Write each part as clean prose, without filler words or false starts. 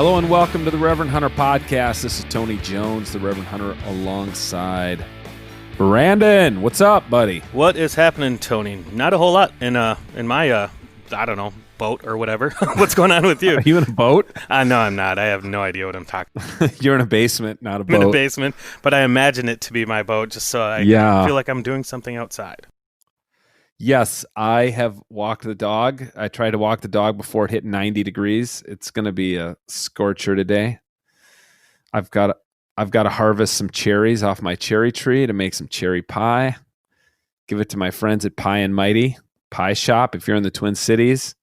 Hello and welcome to the Reverend Hunter Podcast. This is Tony Jones, the Reverend Hunter, alongside Brandon. What's up, buddy? What is happening, Tony? Not a whole lot in my I don't know, boat or whatever. What's going on with you? Are you in a boat? No, I'm not. I have no idea what I'm talking about. You're in a basement, not a boat. I'm in a basement, but I imagine it to be my boat just so I feel like I'm doing something outside. Yes, I have walked the dog. I tried to walk the dog before it hit 90 degrees. It's going to be a scorcher today. I've got to harvest some cherries off my cherry tree to make some cherry pie. Give it to my friends at Pie and Mighty Pie Shop. If you're in the Twin Cities,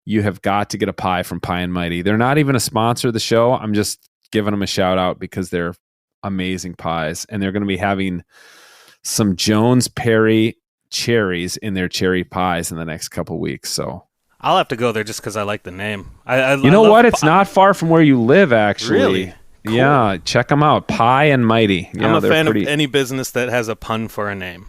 you have got to get a pie from Pie and Mighty. They're not even a sponsor of the show. I'm just giving them a shout out because they're amazing pies, and they're going to be having some Jones Perry cherries in their cherry pies in the next couple weeks. So I'll have to go there just because I like the name. You know what? It's not far from where you live, actually. Really? Cool. Yeah, check them out. Pie and Mighty. Yeah, I'm a fan of any business that has a pun for a name.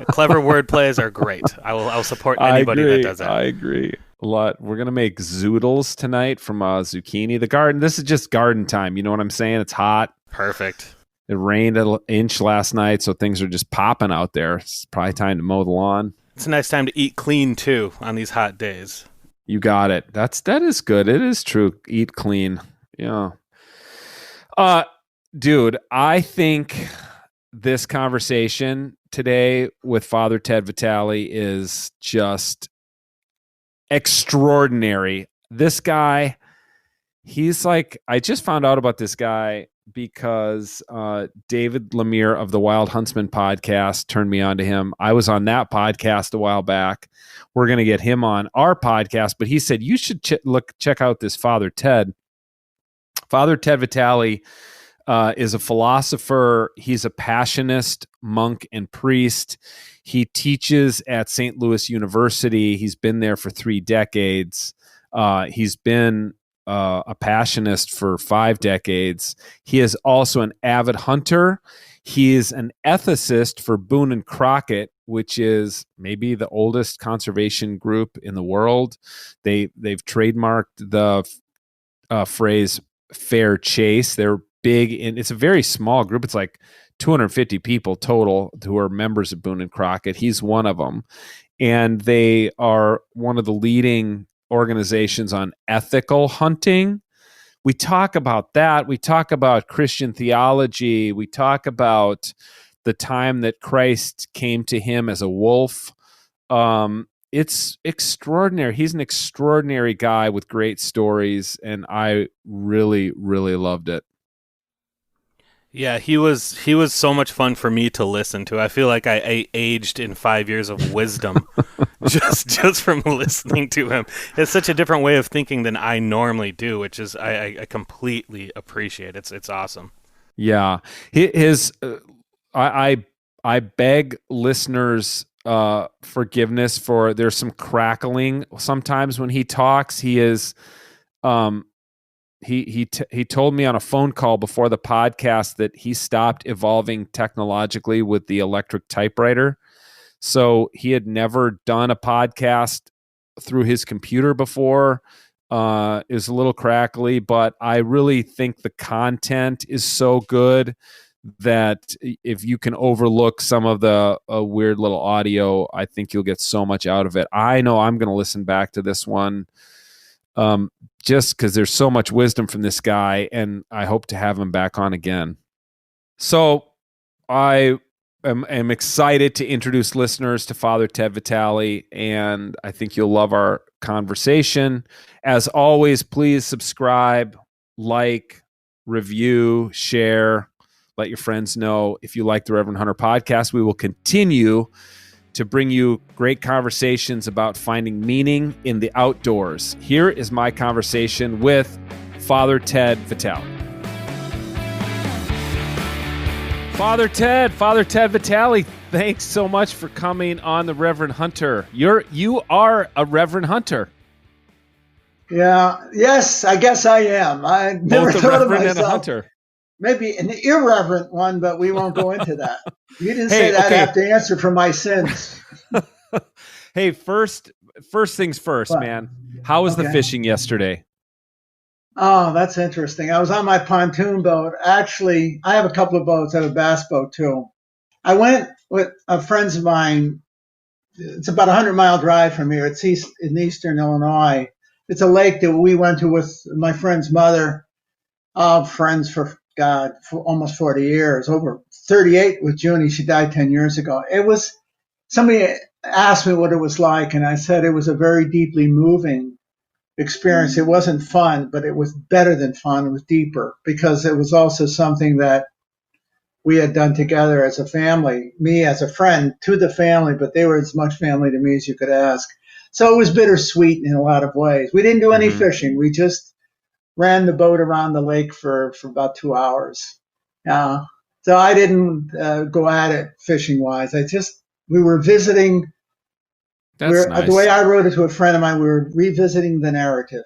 Clever word plays are great. I'll support anybody that does that. I agree. A lot. We're gonna make zoodles tonight from zucchini. The garden. This is just garden time. You know what I'm saying? It's hot. Perfect. It rained an inch last night, so things are just popping out there. It's probably time to mow the lawn. It's a nice time to eat clean too on these hot days. You got it. That is good. It is true. Eat clean. Yeah. Dude, I think this conversation today with Father Ted Vitali is just extraordinary. This guy, he's like, I just found out about this guy because David Lemire of the Wild Huntsman podcast turned me on to him. I was on that podcast a while back. We're going to get him on our podcast, but he said, you should check out this Father Ted. Father Ted Vitali is a philosopher. He's a Passionist monk and priest. He teaches at St. Louis University. He's been there for 3 decades. He's been a Passionist for 5 decades. He is also an avid hunter. He is an ethicist for Boone Crockett, which is maybe the oldest conservation group in the world. They've trademarked the phrase fair chase. They're big, and it's a very small group. It's like 250 people total who are members of Boone Crockett. He's one of them, and they are one of the leading organizations on ethical hunting. We talk about that. We talk about Christian theology. We talk about the time that Christ came to him as a wolf. It's extraordinary. He's an extraordinary guy with great stories, and I really, really loved it. Yeah, he was so much fun for me to listen to. I feel like I aged in 5 years of wisdom just from listening to him. It's such a different way of thinking than I normally do, which is I completely appreciate. It's awesome. Yeah, I beg listeners forgiveness for there's some crackling sometimes when he talks. He is he told me on a phone call before the podcast that he stopped evolving technologically with the electric typewriter. So he had never done a podcast through his computer before. It was a little crackly, but I really think the content is so good that if you can overlook some of the weird little audio, I think you'll get so much out of it. I know I'm going to listen back to this one just because there's so much wisdom from this guy, and I hope to have him back on again. So I am excited to introduce listeners to Father Ted Vitali, and I think you'll love our conversation. As always, please subscribe, like, review, share. Let your friends know if you like the Reverend Hunter podcast. We will continue to bring you great conversations about finding meaning in the outdoors. Here is my conversation with Father Ted Vitali. Father Ted Vitali, thanks so much for coming on the Reverend Hunter. You are a Reverend Hunter. Yeah. Yes, I guess I am. I never Both a thought of Reverend myself. and a hunter. Maybe an irreverent one, but we won't go into that. You didn't say that. Okay. I have to answer for my sins. Hey, first things first, What? man. How was the Okay. fishing yesterday? Oh, that's interesting. I was on my pontoon boat. Actually, I have a couple of boats. I have a bass boat too. I went with friends of mine. It's about a 100-mile drive from here. It's in eastern Illinois. It's a lake that we went to with my friend's mother. Friends for God for almost 40 years. Over 38 with Junie. She died 10 years ago. It was somebody asked me what it was like, and I said it was a very deeply moving experience. It wasn't fun, but it was better than fun. It was deeper because it was also something that we had done together as a family, me as a friend to the family, but they were as much family to me as you could ask. So it was bittersweet in a lot of ways. We didn't do any fishing. We just ran the boat around the lake for about 2 hours. Uh, so I didn't go at it fishing wise. We were visiting. That's nice. The way I wrote it to a friend of mine, we were revisiting the narrative.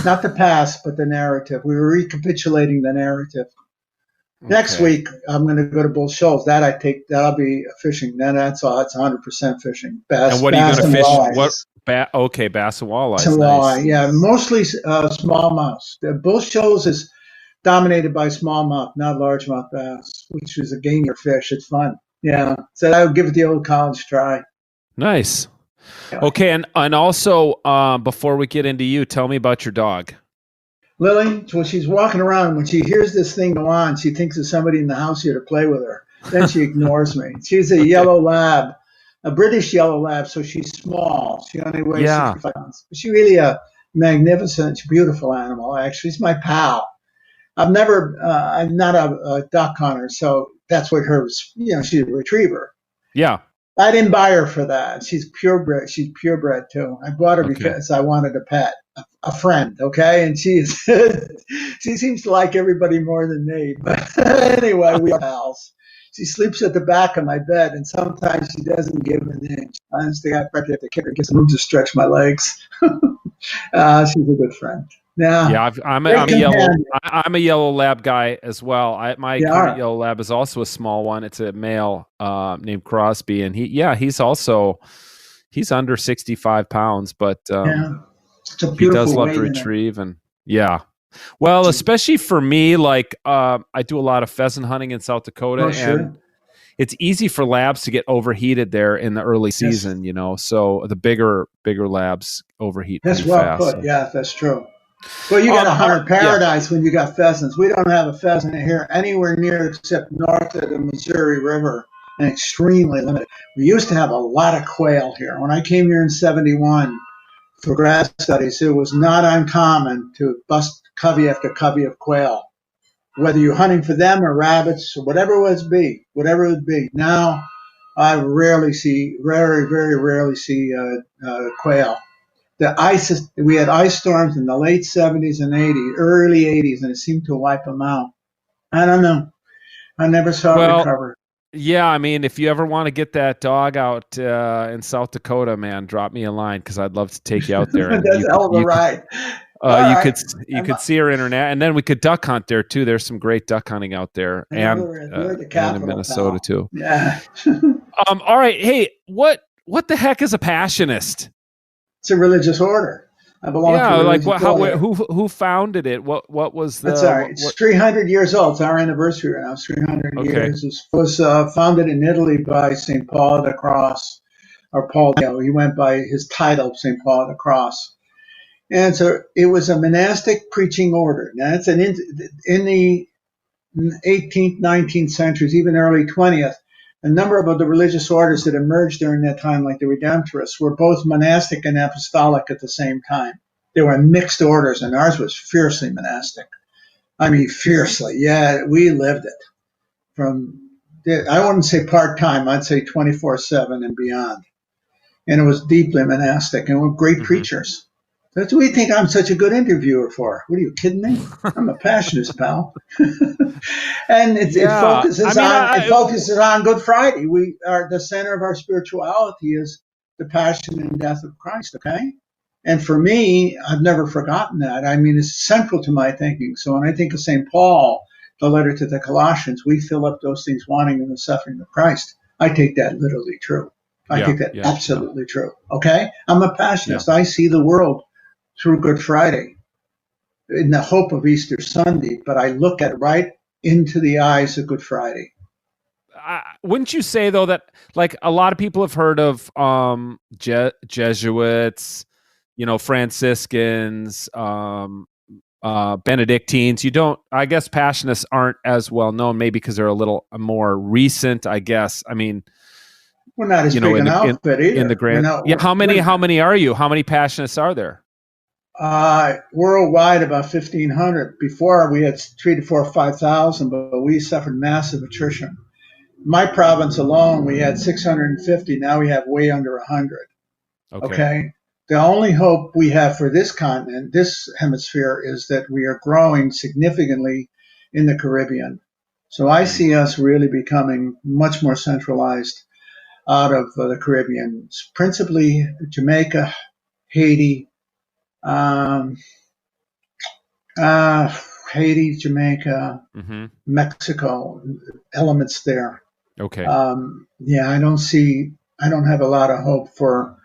Not the past, but the narrative. We were recapitulating the narrative. Okay. Next week, I'm going to go to Bull Shoals. That'll be fishing. Then that's all. It's 100% fishing. Bass. And what are you going to fish? Walleyes. Bass and walleyes. Nice. Yeah, mostly smallmouth. The Bull Shoals is dominated by smallmouth, not largemouth bass, which is a gamier fish. It's fun. Yeah, so I would give it the old college try. Nice. Okay, and also before we get into you, tell me about your dog. Lily, when she's walking around, when she hears this thing go on, she thinks there's somebody in the house here to play with her. Then she ignores me. She's a yellow lab, a British yellow lab, so she's small. She only weighs 65 pounds. But she's really a magnificent, beautiful animal, actually. She's my pal. I'm not a duck hunter, so that's what she's a retriever. Yeah. I didn't buy her for that. She's purebred. She's purebred too. I bought her because I wanted a pet, a friend. Okay, and she seems to like everybody more than me. But anyway, we are pals. She sleeps at the back of my bed, and sometimes she doesn't give an inch. Honestly, I probably have to kick her, get some room to stretch my legs. She's a good friend. Yeah, I'm a yellow lab guy as well. My current yellow lab is also a small one. It's a male named Crosby, and he's under 65 pounds, but he does love to retrieve, and well, especially for me, like I do a lot of pheasant hunting in South Dakota, and it's easy for labs to get overheated there in the early season, so the bigger labs overheat. That's well fast, put. So. Yeah, that's true. Well, you got a hunter paradise when you got pheasants. We don't have a pheasant here anywhere near except north of the Missouri River, and extremely limited. We used to have a lot of quail here. When I came here in '71 for grad studies, it was not uncommon to bust covey after covey of quail, whether you're hunting for them or rabbits or whatever it would be. Now, I very rarely see quail. We had ice storms in the late 70s and 80s, early 80s, and it seemed to wipe them out. I don't know. I never saw it recover. Yeah, I mean, if you ever want to get that dog out in South Dakota, man, drop me a line because I'd love to take you out there. That's a hell of a ride. You could see her internet, and then we could duck hunt there too. There's some great duck hunting out there, and in Minnesota too. Yeah. All right. Hey, what the heck is a Passionist? It's a religious order. I belong to a religious order. Who founded it? What was the? That's all right. It's 300 years old. It's our anniversary right now. It's 300 years. It was founded in Italy by St. Paul of the Cross, or Paul. He went by his title, St. Paul of the Cross. And so it was a monastic preaching order. Now, it's in the 18th, 19th centuries, even early 20th. A number of the religious orders that emerged during that time, like the Redemptorists, were both monastic and apostolic at the same time. They were mixed orders, and ours was fiercely monastic. I mean, fiercely. Yeah, we lived it. I wouldn't say part-time. I'd say 24/7 and beyond. And it was deeply monastic, and we're great preachers. That's what we think I'm such a good interviewer for. What are you kidding me? I'm a passionist, pal. And it focuses on Good Friday. We are the center of our spirituality is the passion and death of Christ. Okay, and for me, I've never forgotten that. I mean, it's central to my thinking. So when I think of St. Paul, the letter to the Colossians, we fill up those things wanting in the suffering of Christ. I take that literally true. I take that absolutely true. Okay, I'm a passionist. I see the world through Good Friday. in the hope of Easter Sunday, but I look at it right into the eyes of Good Friday. Wouldn't you say though that like a lot of people have heard of Jesuits, Franciscans, Benedictines? You don't. I guess Passionists aren't as well known, maybe because they're a little more recent. I guess. I mean, we're not as big an outfit either. In the grand, How many are you? How many Passionists are there? Worldwide, about 1,500. Before we had 3,000 to 4,000 or 5,000, but we suffered massive attrition. My province alone, we had 650. Now we have way under 100. Okay. The only hope we have for this continent, this hemisphere, is that we are growing significantly in the Caribbean. So I see us really becoming much more centralized out of the Caribbean, principally Jamaica, Haiti, Jamaica, Mexico, elements there. Okay. I don't have a lot of hope for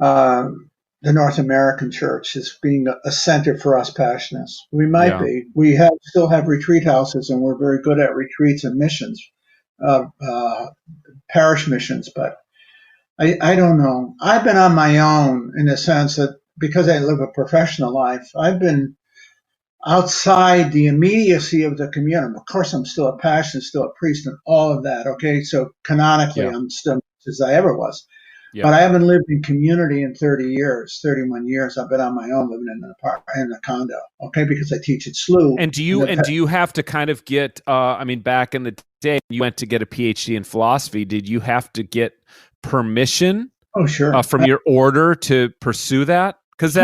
the North American church as being a center for us Passionists. We might be. We still have retreat houses, and we're very good at retreats and missions, parish missions. But I don't know. I've been on my own in the sense that because I live a professional life, I've been outside the immediacy of the community. Of course, I'm still a Passionist, still a priest, and all of that. Okay, so canonically, I'm still as I ever was. Yeah. But I haven't lived in community in 31 years. I've been on my own, living in an apartment, in a condo. Okay, because I teach at SLU. And do you have to kind of get? Back in the day, you went to get a PhD in philosophy. Did you have to get permission? Oh, sure. From your order to pursue that? Because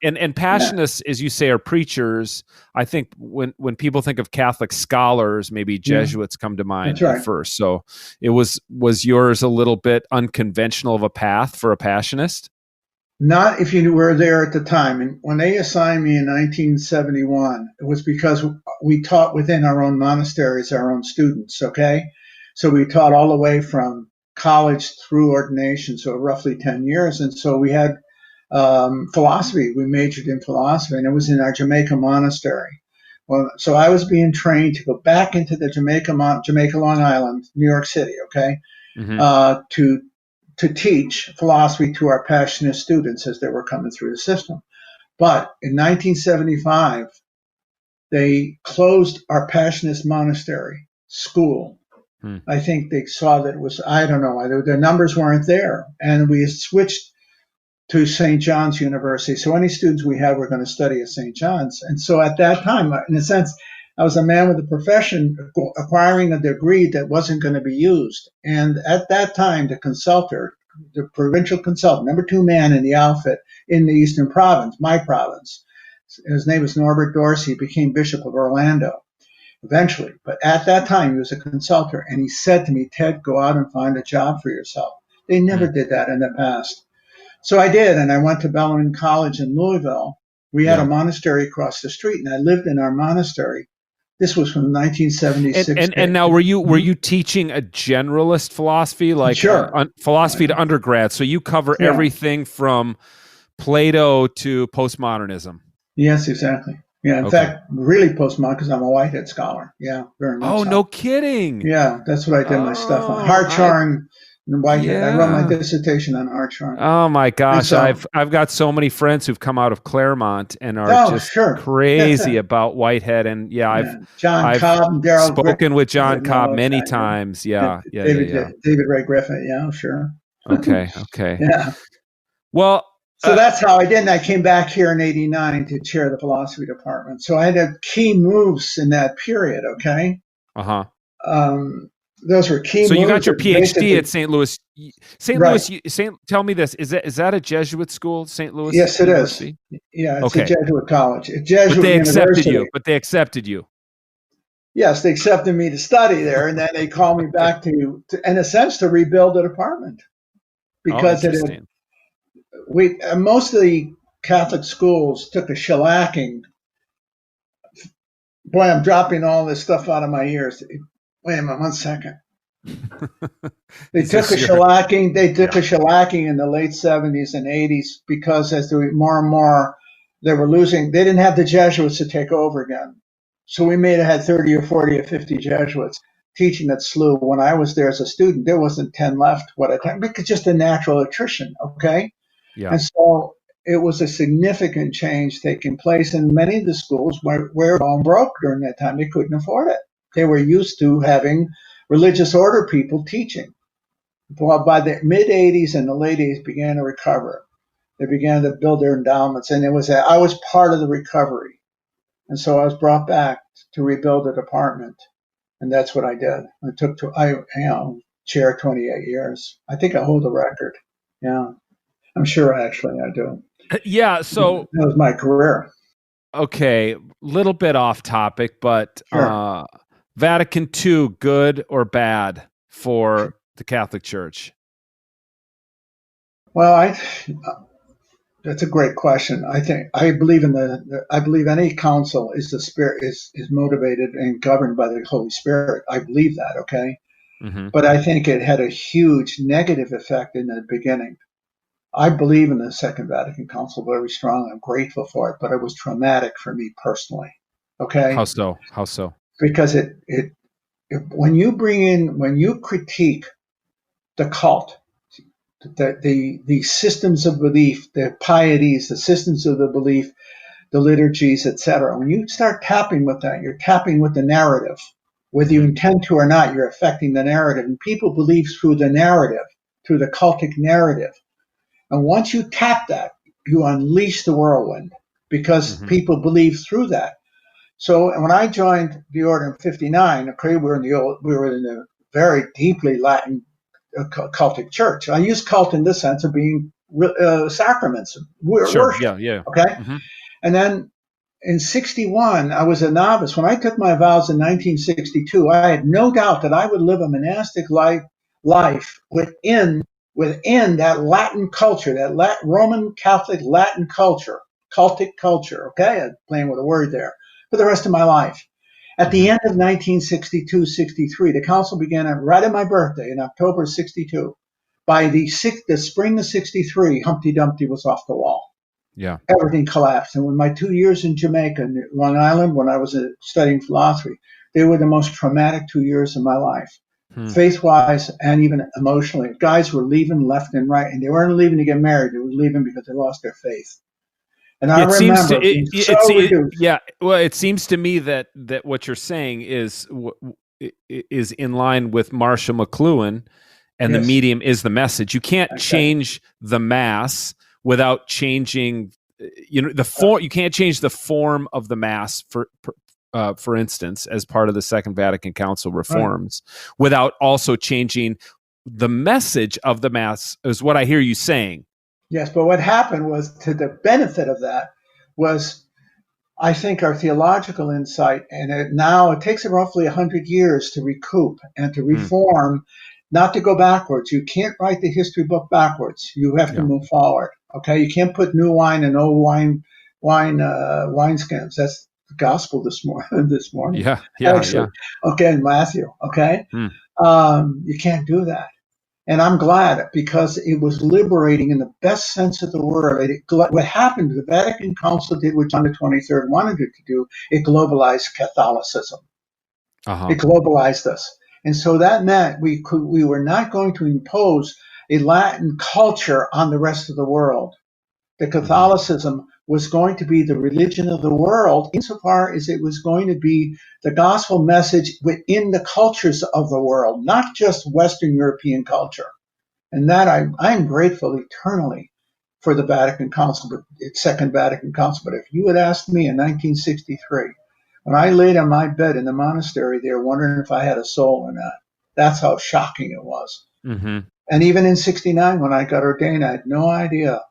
And Passionists, as you say, are preachers. I think when people think of Catholic scholars, maybe Jesuits come to mind at first. So was yours a little bit unconventional of a path for a Passionist? Not if you were there at the time. And when they assigned me in 1971, it was because we taught within our own monasteries, our own students, okay? So we taught all the way from college through ordination, so roughly 10 years. And so we had philosophy. We majored in philosophy, and it was in our Jamaica monastery. Well, so I was being trained to go back into the Jamaica, Long Island, New York City, okay, to teach philosophy to our Passionist students as they were coming through the system. But in 1975, they closed our Passionist monastery school. I think they saw that it was, I don't know why, the numbers weren't there, and we switched to St. John's University. So any students we had were going to study at St. John's. And so at that time, in a sense, I was a man with a profession acquiring a degree that wasn't going to be used. And at that time, the consultor, the provincial consultant, number 2 man in the outfit in the Eastern Province, my province, his name was Norbert Dorsey, became Bishop of Orlando eventually. But at that time, he was a consultant. And he said to me, Ted, go out and find a job for yourself. They never did that in the past. So I did, and I went to Bellarmine College in Louisville. We had a monastery across the street, and I lived in our monastery. This was from 1976. And now, were you teaching a generalist philosophy, like philosophy to undergrad? So you cover everything from Plato to postmodernism. Yes, exactly. Yeah, in fact, really postmodern because I'm a Whitehead scholar. Yeah, very much. Oh, so. No kidding. Yeah, that's what I did my stuff on. Hartshorn. Whitehead. I wrote my dissertation on Hartshorn. Oh my gosh, so, I've got so many friends who've come out of Claremont and are just crazy about Whitehead, and I've Cobb and Darrell spoken with John Cobb many times. David Ray Griffith. Yeah, sure. Okay. Yeah. Well, so that's how I did. And I came back here in '89 to chair the philosophy department. So I had key moves in that period. Okay. Those were key. So moves. You got your PhD at St. Louis. Tell me this: is that a Jesuit school, St. Louis? Yes, it University? Is. Yeah, it's a Jesuit college. A Jesuit but they university. accepted you. Yes, they accepted me to study there, and then they called me back to in a sense, to rebuild the department because most of the Catholic schools took a shellacking. Boy, I'm dropping all this stuff out of my ears. Wait a minute, 1 second. They took a shellacking. They took a shellacking in the late 70s and 80s because as there were more and more They were losing. They didn't have the Jesuits to take over again. So we may have had 30 or 40 or 50 Jesuits teaching at SLU. When I was there as a student, there wasn't 10 left. What I think, because just a natural attrition, okay? Yeah. And so it was a significant change taking place, and many of the schools were going broke during that time. They couldn't afford it. They were used to having religious order people teaching. Well, by the mid 80s and the late 80s began to recover. They began to build their endowments, and I was part of the recovery. And so I was brought back to rebuild the department, and that's what I did. Chair 28 years. I think I hold the record. Yeah, I'm sure actually I do. Yeah, so that was my career. Okay, little bit off topic, but Sure. Vatican II, good or bad for the Catholic Church? Well, that's a great question. I believe I believe any council is the spirit is motivated and governed by the Holy Spirit. I believe that, okay? Mm-hmm. But I think it had a huge negative effect in the beginning. I believe in the Second Vatican Council very strongly. I'm grateful for it, but it was traumatic for me personally. Okay? How so? How so? Because when you critique the cult, the systems of belief, the pieties, the systems of the belief, the liturgies, etc. When you start tapping with that, you're tapping with the narrative. Whether you intend to or not, you're affecting the narrative. And people believe through the narrative, through the cultic narrative. And once you tap that, you unleash the whirlwind because people believe through that. So when I joined the order in '59, okay, we were in the very deeply Latin cultic church. I use cult in the sense of being sacraments, worship. Yeah. Okay, Mm-hmm. and then in '61, I was a novice. When I took my vows in 1962, I had no doubt that I would live a monastic life within that Latin culture, that Roman Catholic Latin culture, cultic culture. Okay, I'm playing with a word there for the rest of my life. At the end of 1962-63, the council began right at my birthday in October of '62. By the spring of '63, Humpty Dumpty was off the wall. Yeah. Everything collapsed. And when my 2 years in Jamaica, Long Island, when I was studying philosophy, they were the most traumatic 2 years of my life. Faith-wise and even emotionally. Guys were leaving left and right, and they weren't leaving to get married. They were leaving because they lost their faith. And I remember it seems to me that what you're saying is in line with Marshall McLuhan, and the medium is the message. You can't change the mass without changing, the form. You can't change the form of the mass for instance, as part of the Second Vatican Council reforms, without also changing the message of the mass, is what I hear you saying. Yes, but what happened was, to the benefit of that, was I think our theological insight, and it takes roughly 100 years to recoup and to reform, not to go backwards. You can't write the history book backwards. You have to move forward. Okay, you can't put new wine in old wineskins. That's the gospel this morning. Yeah. Actually. Okay, in Matthew. Okay, you can't do that. And I'm glad, because it was liberating in the best sense of the word. What happened, the Vatican Council did what John the 23rd wanted it to do. It globalized Catholicism. It globalized us. And so that meant we were not going to impose a Latin culture on the rest of the world. The Catholicism was going to be the religion of the world, insofar as it was going to be the gospel message within the cultures of the world, not just Western European culture. And that I'm grateful eternally for the Vatican Council, Second Vatican Council. But if you had asked me in 1963, when I laid on my bed in the monastery there, wondering if I had a soul or not, that's how shocking it was. And even in '69, when I got ordained, I had no idea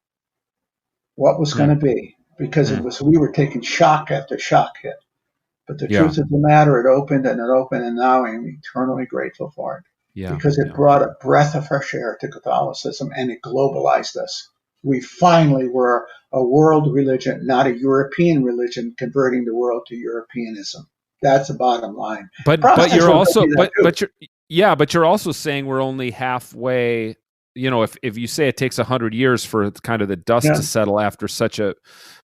what was going to be, because we were taking shock after shock hit. But the truth of the matter, it opened, and now I'm eternally grateful for it. Because it brought a breath of fresh air to Catholicism, and it globalized us. We finally were a world religion, not a European religion, converting the world to Europeanism. That's the bottom line. But you're also saying we're only halfway if you say it takes 100 years for kind of the dust to settle after such a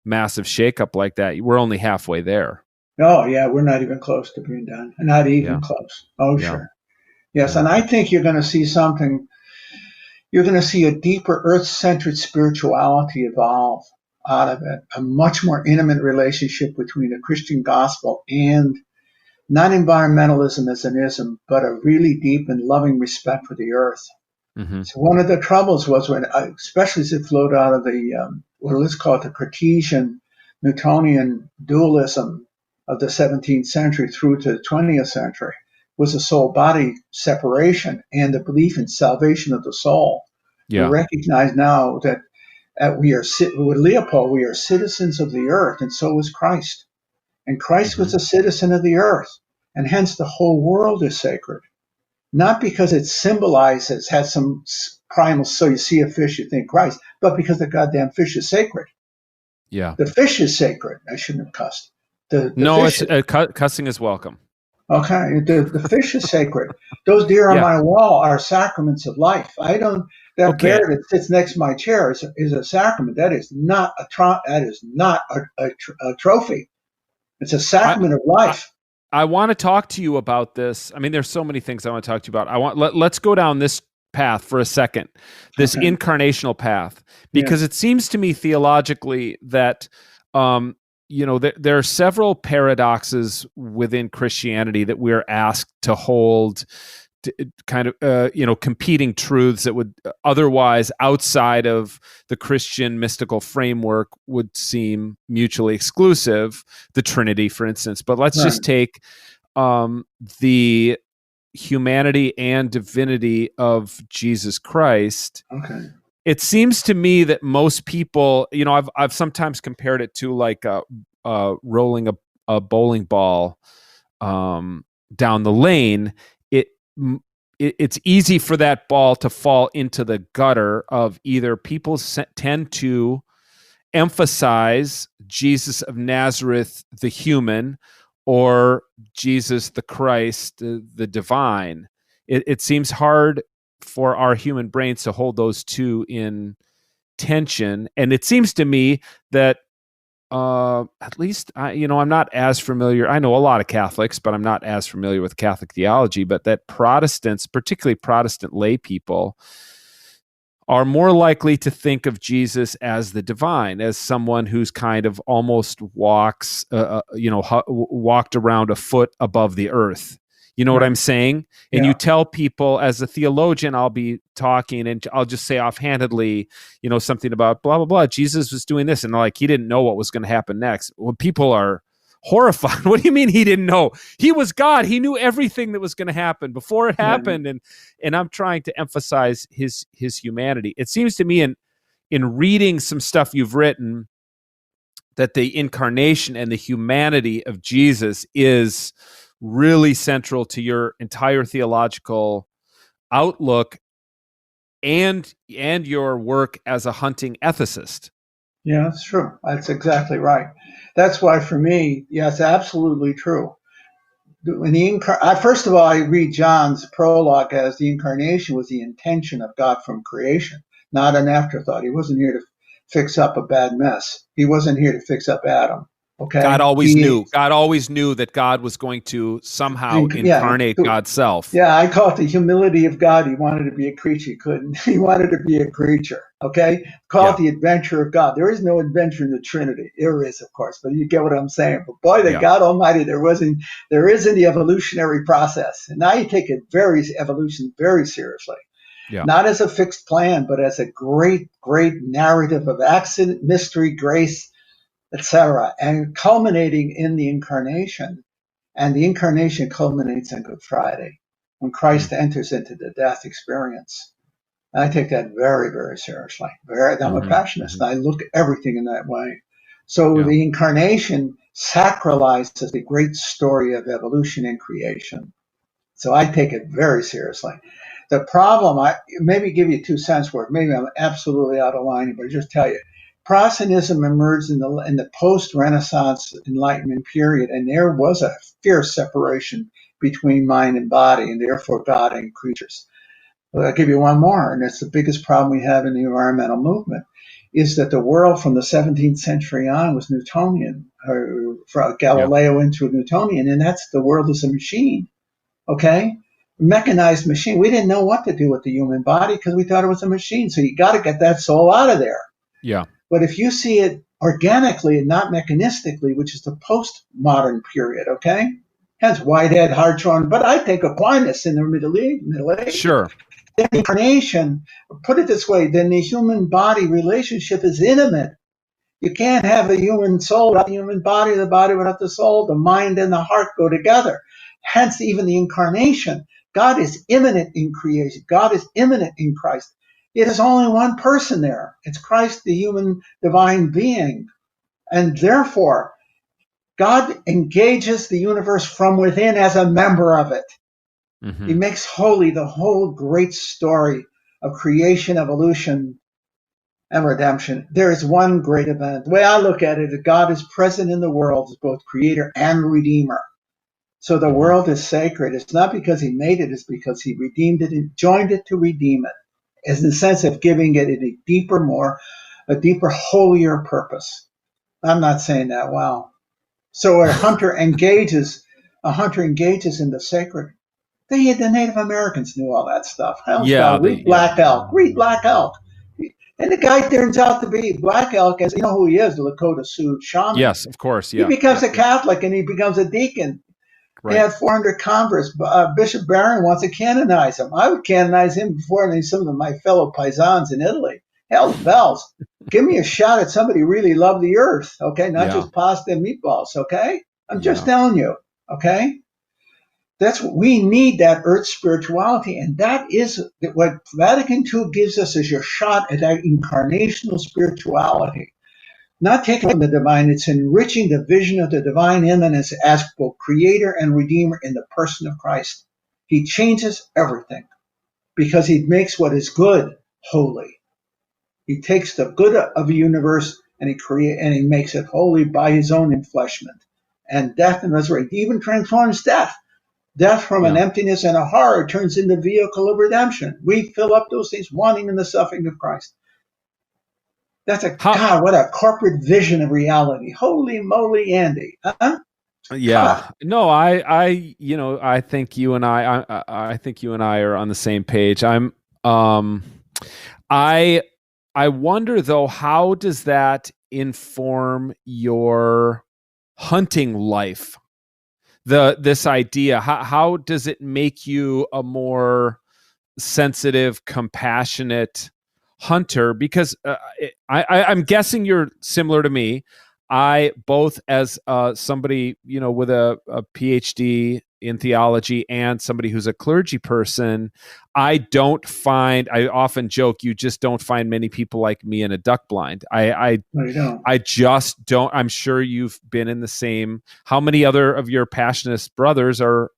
massive shakeup like that, we're only halfway there. Oh, yeah, we're not even close to being done. Not even close. Oh, sure. Yes, and I think you're going to see something. You're going to see a deeper earth-centered spirituality evolve out of it, a much more intimate relationship between the Christian gospel and not environmentalism as an ism, but a really deep and loving respect for the earth. Mm-hmm. So one of the troubles was when, especially as it flowed out of the, let's call it the Cartesian Newtonian dualism of the 17th century through to the 20th century, was the soul-body separation and the belief in salvation of the soul. Yeah. We recognize now that with Leopold, we are citizens of the earth, and so was Christ. And Christ was a citizen of the earth, and hence the whole world is sacred. Not because it symbolizes, has some primal, so you see a fish, you think Christ, but because the goddamn fish is sacred. Yeah. The fish is sacred. I shouldn't have cussed. Cussing is welcome. Okay, the fish is sacred. Those deer on my wall are sacraments of life. That bear that sits next to my chair is a sacrament. That is not a trophy. It's a sacrament of life. I want to talk to you about this. I mean, there's so many things I want to talk to you about. Let's go down this path for a second, this incarnational path, because it seems to me theologically that there are several paradoxes within Christianity that we're asked to hold kind of, competing truths that would otherwise outside of the Christian mystical framework would seem mutually exclusive, the Trinity, for instance. But let's just take the humanity and divinity of Jesus Christ. Okay. It seems to me that most people, I've sometimes compared it to like rolling a bowling ball down the lane. It's easy for that ball to fall into the gutter of either people tend to emphasize Jesus of Nazareth, the human, or Jesus the Christ, the divine. It seems hard for our human brains to hold those two in tension. And it seems to me that at least, I'm not as familiar. I know a lot of Catholics, but I'm not as familiar with Catholic theology, but that Protestants, particularly Protestant lay people, are more likely to think of Jesus as the divine, as someone who's kind of almost walked around a foot above the earth. You know what I'm saying? And you tell people, as a theologian, I'll be talking and I'll just say offhandedly, something about blah, blah, blah. Jesus was doing this. And like, he didn't know what was going to happen next. Well, people are horrified. What do you mean he didn't know? He was God. He knew everything that was going to happen before it happened. And I'm trying to emphasize his humanity. It seems to me in reading some stuff you've written that the incarnation and the humanity of Jesus is really central to your entire theological outlook and your work as a hunting ethicist. Yeah, that's true. That's exactly right. That's why for me, it's absolutely true. First of all, I read John's prologue as the incarnation was the intention of God from creation, not an afterthought. He wasn't here to fix up a bad mess. He wasn't here to fix up Adam. Okay. God always knew. God always knew that God was going to somehow incarnate God's self. Yeah, I call it the humility of God. He wanted to be a creature. He couldn't. He wanted to be a creature. Okay. Call it the adventure of God. There is no adventure in the Trinity. There is, of course, but you get what I'm saying. But boy, God Almighty, there is in the evolutionary process. And now you take evolution very seriously. Yeah. Not as a fixed plan, but as a great, great narrative of accident, mystery, grace, etc., and culminating in the incarnation. And the incarnation culminates on Good Friday, when Christ enters into the death experience. And I take that very, very seriously. I'm a Passionist, and I look at everything in that way. So the incarnation sacralizes the great story of evolution and creation. So I take it very seriously. The problem, I maybe give you 2 cents worth. Maybe I'm absolutely out of line, but I just tell you, Protestantism emerged in the post-Renaissance Enlightenment period, and there was a fierce separation between mind and body, and therefore God and creatures. Well, I'll give you one more, and it's the biggest problem we have in the environmental movement, is that the world from the 17th century on was Newtonian, or from Galileo into Newtonian, and that's the world is a machine, okay? Mechanized machine. We didn't know what to do with the human body because we thought it was a machine, so you got to get that soul out of there. Yeah. But if you see it organically and not mechanistically, which is the postmodern period, okay? Hence Whitehead, Hartshorne, but I think Aquinas in the Middle Ages. Sure. The incarnation, put it this way, then the human body relationship is intimate. You can't have a human soul without the human body, the body without the soul, the mind and the heart go together. Hence, even the incarnation. God is immanent in creation. God is immanent in Christ. It is only one person there. It's Christ, the human divine being. And therefore, God engages the universe from within as a member of it. Mm-hmm. He makes holy the whole great story of creation, evolution, and redemption. There is one great event. The way I look at it, God is present in the world as both creator and redeemer. So the world is sacred. It's not because he made it, it's because he redeemed it and joined it to redeem it. As in the sense of giving it a deeper, holier purpose. I'm not saying that well. So a hunter engages in the sacred. The Native Americans knew all that stuff. Read Black Elk. Read Black Elk. And the guy turns out to be Black Elk, as you know who he is, the Lakota Sioux shaman. Yes, of course. Yeah. He becomes a Catholic and he becomes a deacon. Right. He had 400 converts. Bishop Barron wants to canonize him. I would canonize him before some of my fellow paisans in Italy. Hell bells. Give me a shot at somebody who really loved the earth, okay? Not just pasta and meatballs, okay? I'm just telling you, okay? That's what we need, that earth spirituality, and that is what Vatican II gives us as your shot at that incarnational spirituality. Not taking from the divine, it's enriching the vision of the divine immanence as both creator and redeemer in the person of Christ. He changes everything because he makes what is good holy. He takes the good of the universe and he makes it holy by his own enfleshment. And death and resurrection, he even transforms death. Death from an emptiness and a horror turns into the vehicle of redemption. We fill up those things wanting in the suffering of Christ. That's God, what a corporate vision of reality. Holy moly, Andy. Huh? Yeah. No, I think you and I think you and I are on the same page. I wonder though, how does that inform your hunting life? This idea, how does it make you a more sensitive, compassionate hunter? Because I'm guessing you're similar to me. I both as somebody with a PhD in theology and somebody who's a clergy person, I often joke, you just don't find many people like me in a duck blind. I just don't. I'm sure you've been in the same. How many other of your Passionist brothers are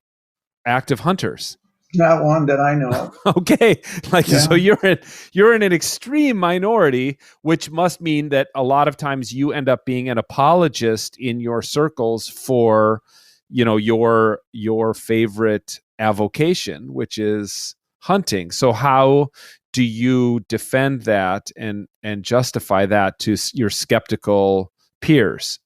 active hunters? Not one that I know of. Okay. So you're in an extreme minority, which must mean that a lot of times you end up being an apologist in your circles for, your favorite avocation, which is hunting. So how do you defend that and justify that to your skeptical peers?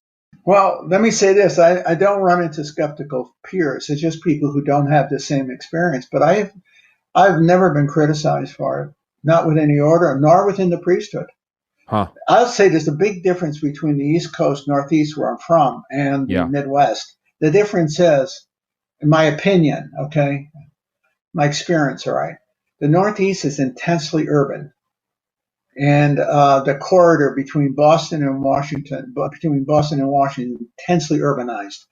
Well, let me say this. I don't run into skeptical peers. It's just people who don't have the same experience. But I've never been criticized for it, not with any order, nor within the priesthood. Huh. I'll say there's a big difference between the East Coast, Northeast, where I'm from, and the Midwest. The difference is, in my opinion, okay, my experience, all right, the Northeast is intensely urban. And the corridor between Boston and Washington, intensely urbanized.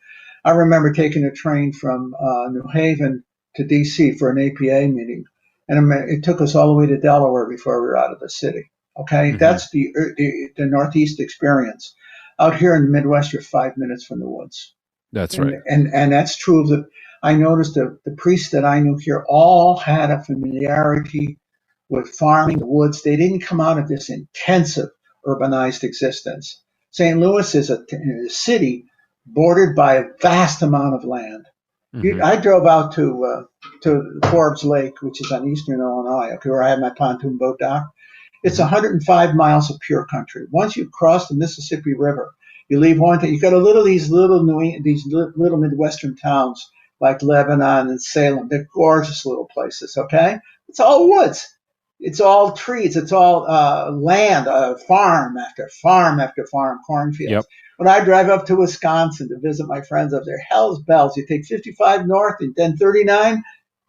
I remember taking a train from New Haven to D.C. for an APA meeting, and it took us all the way to Delaware before we were out of the city. Okay, That's the Northeast experience. Out here in the Midwest, you're 5 minutes from the woods. That's right, and that's true of I noticed the priests that I knew here all had a familiarity with farming, the woods. They didn't come out of this intensive urbanized existence. St. Louis is a city bordered by a vast amount of land. Mhm. I drove out to Forbes Lake, which is on eastern Illinois, okay, where I had my pontoon boat dock. It's 105 miles of pure country. Once you cross the Mississippi River, you leave one thing. You got these little Midwestern towns like Lebanon and Salem. They're gorgeous little places. Okay, it's all woods. It's all trees. It's all land, farm after farm after farm, cornfields. Yep. When I drive up to Wisconsin to visit my friends up there, hell's bells. You take 55 north and then 39.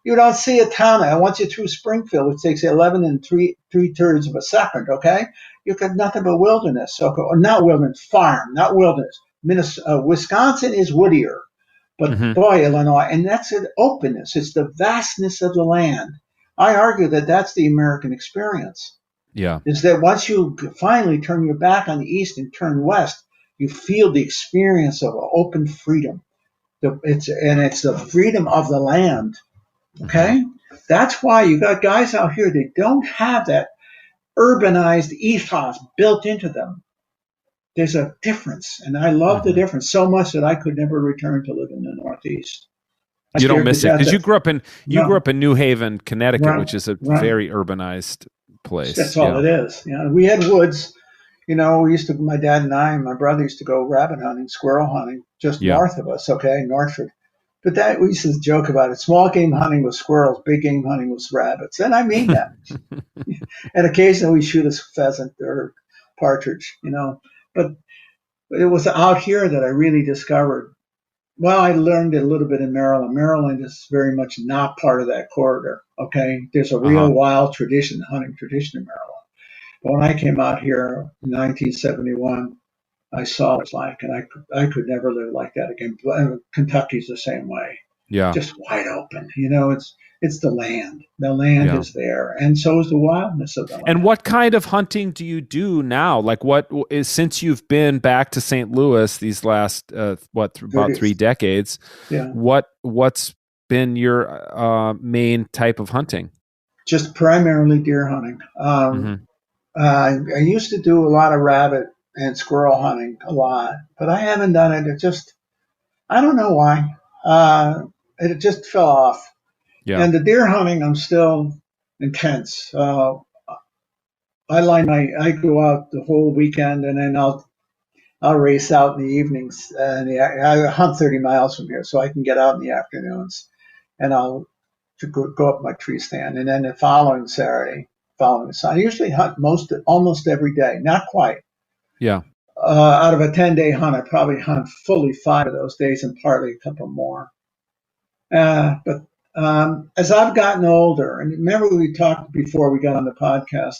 You don't see a town. I want you through Springfield, which takes 11 and three-thirds of a second, okay? You got nothing but wilderness. So, or not wilderness, farm, not wilderness. Wisconsin is woodier, but boy, Illinois, and that's an openness. It's the vastness of the land. I argue that that's the American experience. Yeah. Is that once you finally turn your back on the East and turn west, you feel the experience of open freedom. It's the freedom of the land. Okay? That's why you got guys out here that don't have that urbanized ethos built into them. There's a difference, and I love the difference so much that I could never return to live in the Northeast. You don't miss it because you grew up in New Haven, Connecticut, Right, which is a right. very urbanized place. That's all it is. You know, we had woods. You know, my dad and I and my brother used to go rabbit hunting, squirrel hunting, just north of us. Okay, Northford. But that we used to joke about it. Small game hunting was squirrels, big game hunting was rabbits, and I mean that. And occasionally we shoot a pheasant or partridge, you know. But it was out here that I really discovered. Well, I learned it a little bit in Maryland. Maryland is very much not part of that corridor. Okay, there's a real wild tradition, hunting tradition in Maryland. But when I came out here in 1971, I saw what it's like, and I could never live like that again. Kentucky's the same way. Yeah. Just wide open. You know, it's the land. The land is there, and so is the wildness of the land. And what kind of hunting do you do now? Like, what is, since you've been back to St. Louis these last about 3 decades? Yeah. What's been your main type of hunting? Just primarily deer hunting. I used to do a lot of rabbit and squirrel hunting a lot, but I haven't done it. I don't know why. It just fell off. Yeah. And the deer hunting, I'm still intense. I go out the whole weekend, and then I'll race out in the evenings. And I hunt 30 miles from here, so I can get out in the afternoons, and I'll go up my tree stand. And then the following Saturday, I usually hunt almost every day. Not quite. Yeah. Out of a 10-day hunt, I probably hunt fully 5 of those days and partly a couple more. But as I've gotten older, and remember we talked before we got on the podcast,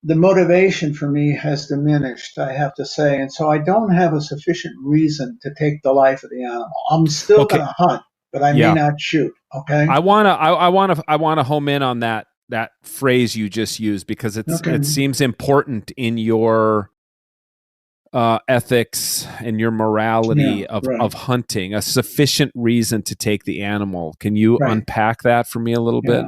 the motivation for me has diminished, I have to say. And so I don't have a sufficient reason to take the life of the animal. I'm still going to hunt, but I may not shoot. Okay. I want to home in on that phrase you just used, because it seems important in your ethics and your morality of hunting, a sufficient reason to take the animal. Can you unpack that for me a little bit?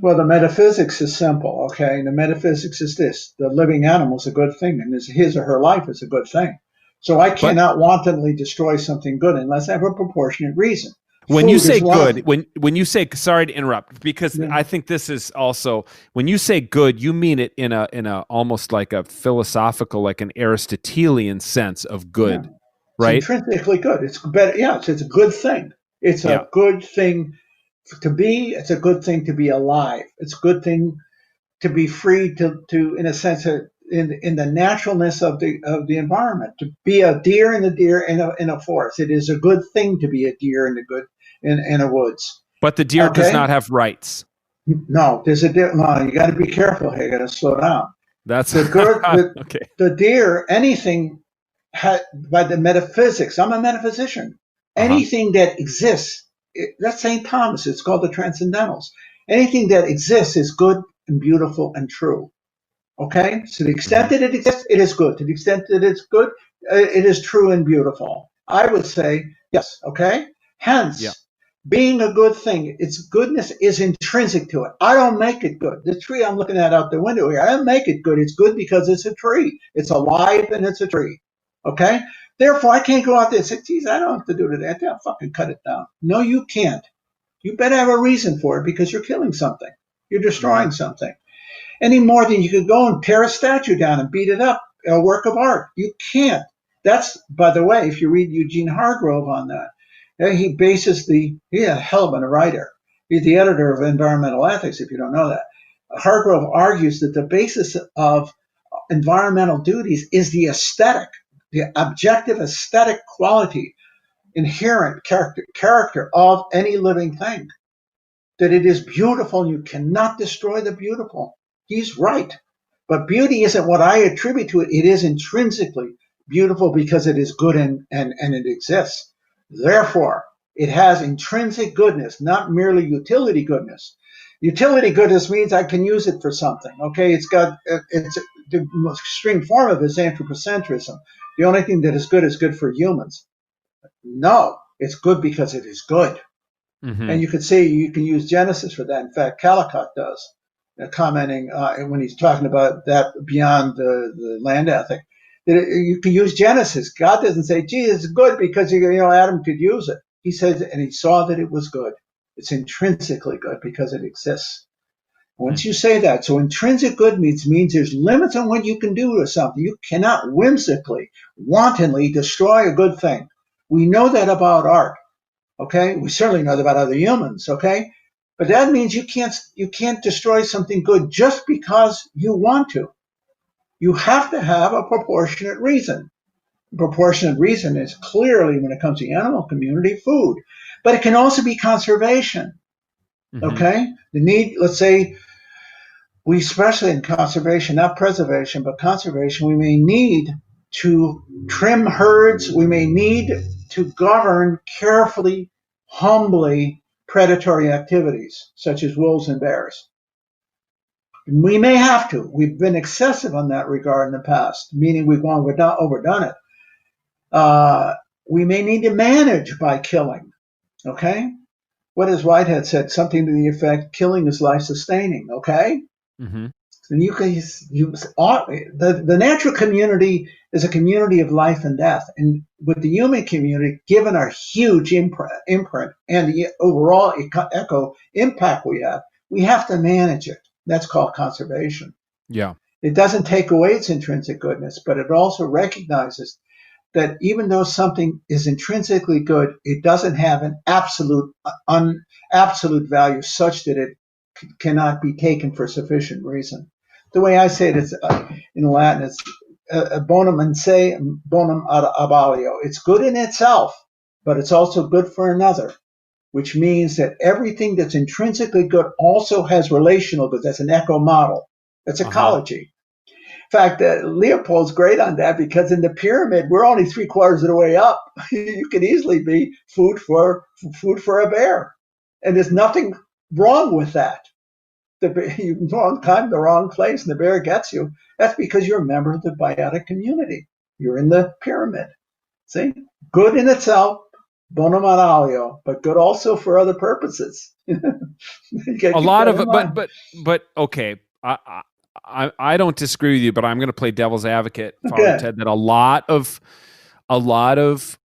Well, the metaphysics is simple, okay? The metaphysics is this: the living animal is a good thing, and his or her life is a good thing. So I cannot wantonly destroy something good unless I have a proportionate reason. When you say good, when you say, sorry to interrupt, because I think this is also, when you say good, you mean it in a almost like a philosophical, like an Aristotelian sense of good, right? It's intrinsically good. It's better. Yeah, it's a good thing. It's a good thing to be. It's a good thing to be alive. It's a good thing to be free to in a sense in the naturalness of the environment. To be a deer in a forest. It is a good thing to be a deer in a woods. But the deer does not have rights. No, there's a deer. No, you got to be careful here. You got to slow down. That's okay. The deer, anything by the metaphysics. I'm a metaphysician. Anything that exists, that's St. Thomas. It's called the Transcendentals. Anything that exists is good and beautiful and true. Okay? So to the extent that it exists, it is good. To the extent that it's good, it is true and beautiful. I would say yes. Okay? Hence, being a good thing, its goodness is intrinsic to it. I don't make it good. The tree I'm looking at out the window here, I don't make it good. It's good because it's a tree. It's alive and it's a tree. Okay? Therefore, I can't go out there and say, geez, I don't have to do that. I'll fucking cut it down. No, you can't. You better have a reason for it because you're killing something. You're destroying something. Any more than you could go and tear a statue down and beat it up, a work of art. You can't. That's, by the way, if you read Eugene Hargrove on that, he bases he's a hell of a writer. He's the editor of Environmental Ethics, if you don't know that. Hargrove argues that the basis of environmental duties is the aesthetic, the objective aesthetic quality, inherent character of any living thing. That it is beautiful and you cannot destroy the beautiful. He's right. But beauty isn't what I attribute to it. It is intrinsically beautiful because it is good and it exists. Therefore, it has intrinsic goodness, not merely utility goodness. Utility goodness means I can use it for something. Okay, it's the most extreme form of it is anthropocentrism. The only thing that is good for humans. No, it's good because it is good. Mm-hmm. And you could say you can use Genesis for that. In fact, Callicott does, commenting when he's talking about that beyond the land ethic. You can use Genesis. God doesn't say, gee, it's good because Adam could use it. He says, and he saw that it was good. It's intrinsically good because it exists. Once you say that, so intrinsic good means there's limits on what you can do to something. You cannot whimsically, wantonly destroy a good thing. We know that about art. Okay, we certainly know that about other humans. Okay, but that means you can't destroy something good just because you want to. You have to have a proportionate reason. Proportionate reason is clearly, when it comes to the animal community, food, but it can also be conservation. Mm-hmm. Okay, the need. Let's say we, especially in conservation, not preservation, but conservation, we may need to trim herds. We may need to govern carefully, humbly, predatory activities, such as wolves and bears. We may have to. We've been excessive on that regard in the past, meaning we've overdone it. We may need to manage by killing. Okay? What has Whitehead said? Something to the effect, killing is life-sustaining. Okay? Mm-hmm. And the natural community is a community of life and death. And with the human community, given our huge imprint and the overall eco impact we have to manage it. That's called conservation. Yeah. It doesn't take away its intrinsic goodness, but it also recognizes that even though something is intrinsically good, it doesn't have an absolute value such that it cannot be taken for sufficient reason. The way I say it is in Latin, it's bonum in se, bonum ad abalio. It's good in itself, but it's also good for another, which means that everything that's intrinsically good also has relational goods. That's an eco model. That's ecology. In fact, Leopold's great on that because in the pyramid, we're only 3/4 of the way up. You could easily be food for a bear. And there's nothing wrong with that. You're in the wrong time, the wrong place, and the bear gets you. That's because you're a member of the biotic community. You're in the pyramid. See? Good in itself, bonum ad alio, but good also for other purposes. A lot of it, but okay. I don't disagree with you, but I'm going to play devil's advocate, Father Ted, that a lot of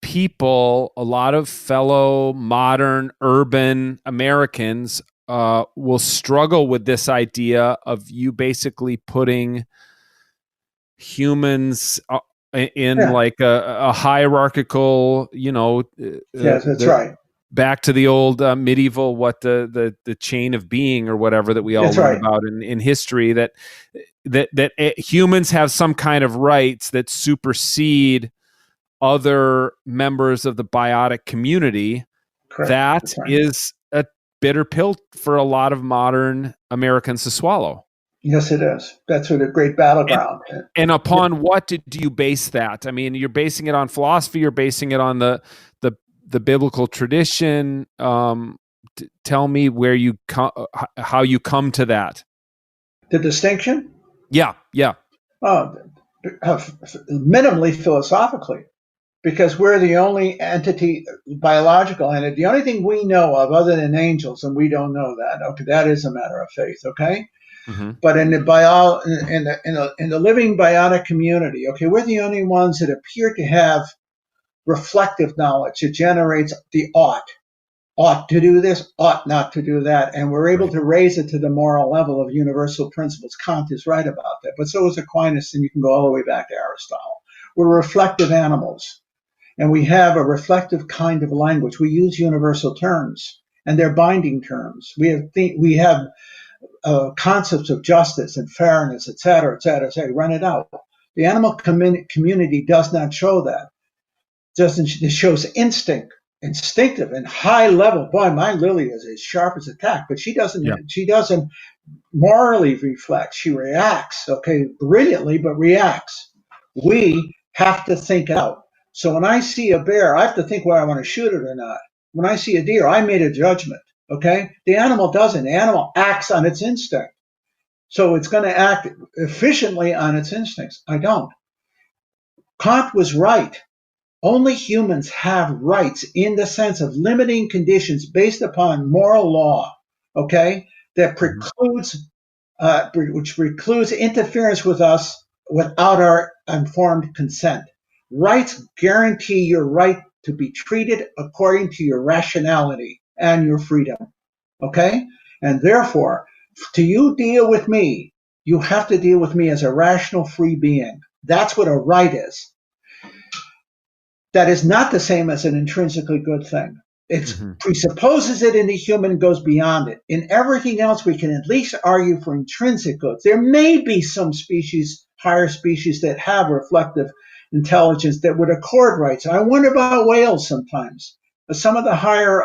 people, a lot of fellow modern urban Americans will struggle with this idea of you basically putting humans in like a hierarchical, yes, that's right. Back to the old medieval, the chain of being or whatever that we all learn about in history, that humans have some kind of rights that supersede other members of the biotic community. Correct. That is a bitter pill for a lot of modern Americans to swallow. Yes, it is. That's a great battleground. And upon what do you base that? I mean, you're basing it on philosophy. You're basing it on the biblical tradition. Tell me where how you come to that. The distinction? Yeah. Minimally philosophically, because we're the only entity, biological entity, the only thing we know of other than angels, and we don't know that. Okay, that is a matter of faith. Okay, Mm-hmm. But in the living biotic community, okay, we're the only ones that appear to have reflective knowledge. It generates the ought to do this, ought not to do that, and we're able to raise it to the moral level of universal principles. Kant is right about that, but so is Aquinas, and you can go all the way back to Aristotle. We're reflective animals, and we have a reflective kind of language. We use universal terms, and they're binding terms. We have concepts of justice and fairness, et cetera, run it out. The animal community does not show that. It shows instinctive and high level. Boy, my Lily is as sharp as a tack, but she doesn't. Yeah. She doesn't morally reflect. She reacts, okay, brilliantly, but reacts. We have to think out. So when I see a bear, I have to think whether I want to shoot it or not. When I see a deer, I made a judgment. Okay, the animal doesn't. The animal acts on its instinct, so it's going to act efficiently on its instincts. I don't. Kant was right. Only humans have rights in the sense of limiting conditions based upon moral law, okay, that precludes, which precludes interference with us without our informed consent. Rights guarantee your right to be treated according to your rationality and your freedom, okay? And therefore, to you deal with me, you have to deal with me as a rational, free being. That's what a right is. That is not the same as an intrinsically good thing. It presupposes it in the human and goes beyond it. In everything else, we can at least argue for intrinsic goods. There may be some species, higher species, that have reflective intelligence that would accord rights. I wonder about whales sometimes. Some of the higher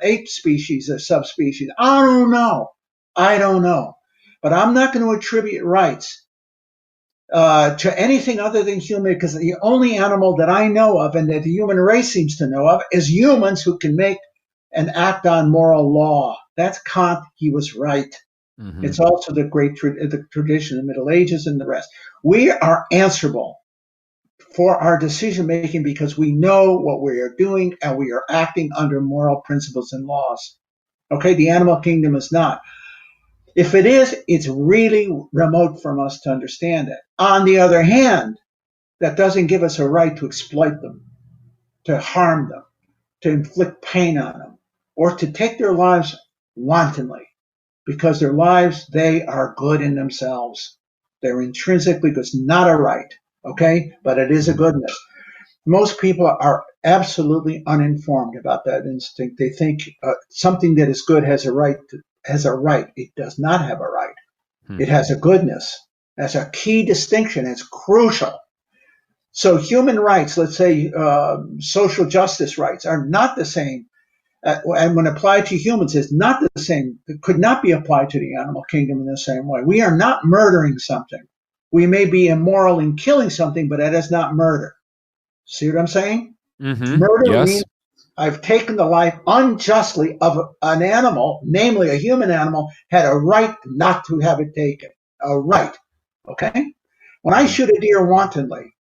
ape species or subspecies. I don't know. But I'm not going to attribute rights to anything other than human, because the only animal that I know of and that the human race seems to know of is humans who can make and act on moral law. That's Kant. He was right. It's also the great the tradition of the Middle Ages and the rest. We are answerable for our decision making because we know what we are doing and we are acting under moral principles and laws. Okay, the animal kingdom is not. If it is, it's really remote from us to understand it. On the other hand, that doesn't give us a right to exploit them, to harm them, to inflict pain on them, or to take their lives wantonly, because their lives, they are good in themselves. They're intrinsically good. It's not a right, okay? But it is a goodness. Most people are absolutely uninformed about that instinct. They think something that is good has a right. It does not have a right. It has a goodness. That's a key distinction. It's crucial. So human rights, let's say social justice rights, are not the same. And when applied to humans, it's not the same. It could not be applied to the animal kingdom in the same way. We are not murdering something. We may be immoral in killing something, but that is not murder. See what I'm saying? Murder means I've taken the life unjustly of an animal, namely a human animal, had a right not to have it taken. A right. Okay? When I shoot a deer wantonly,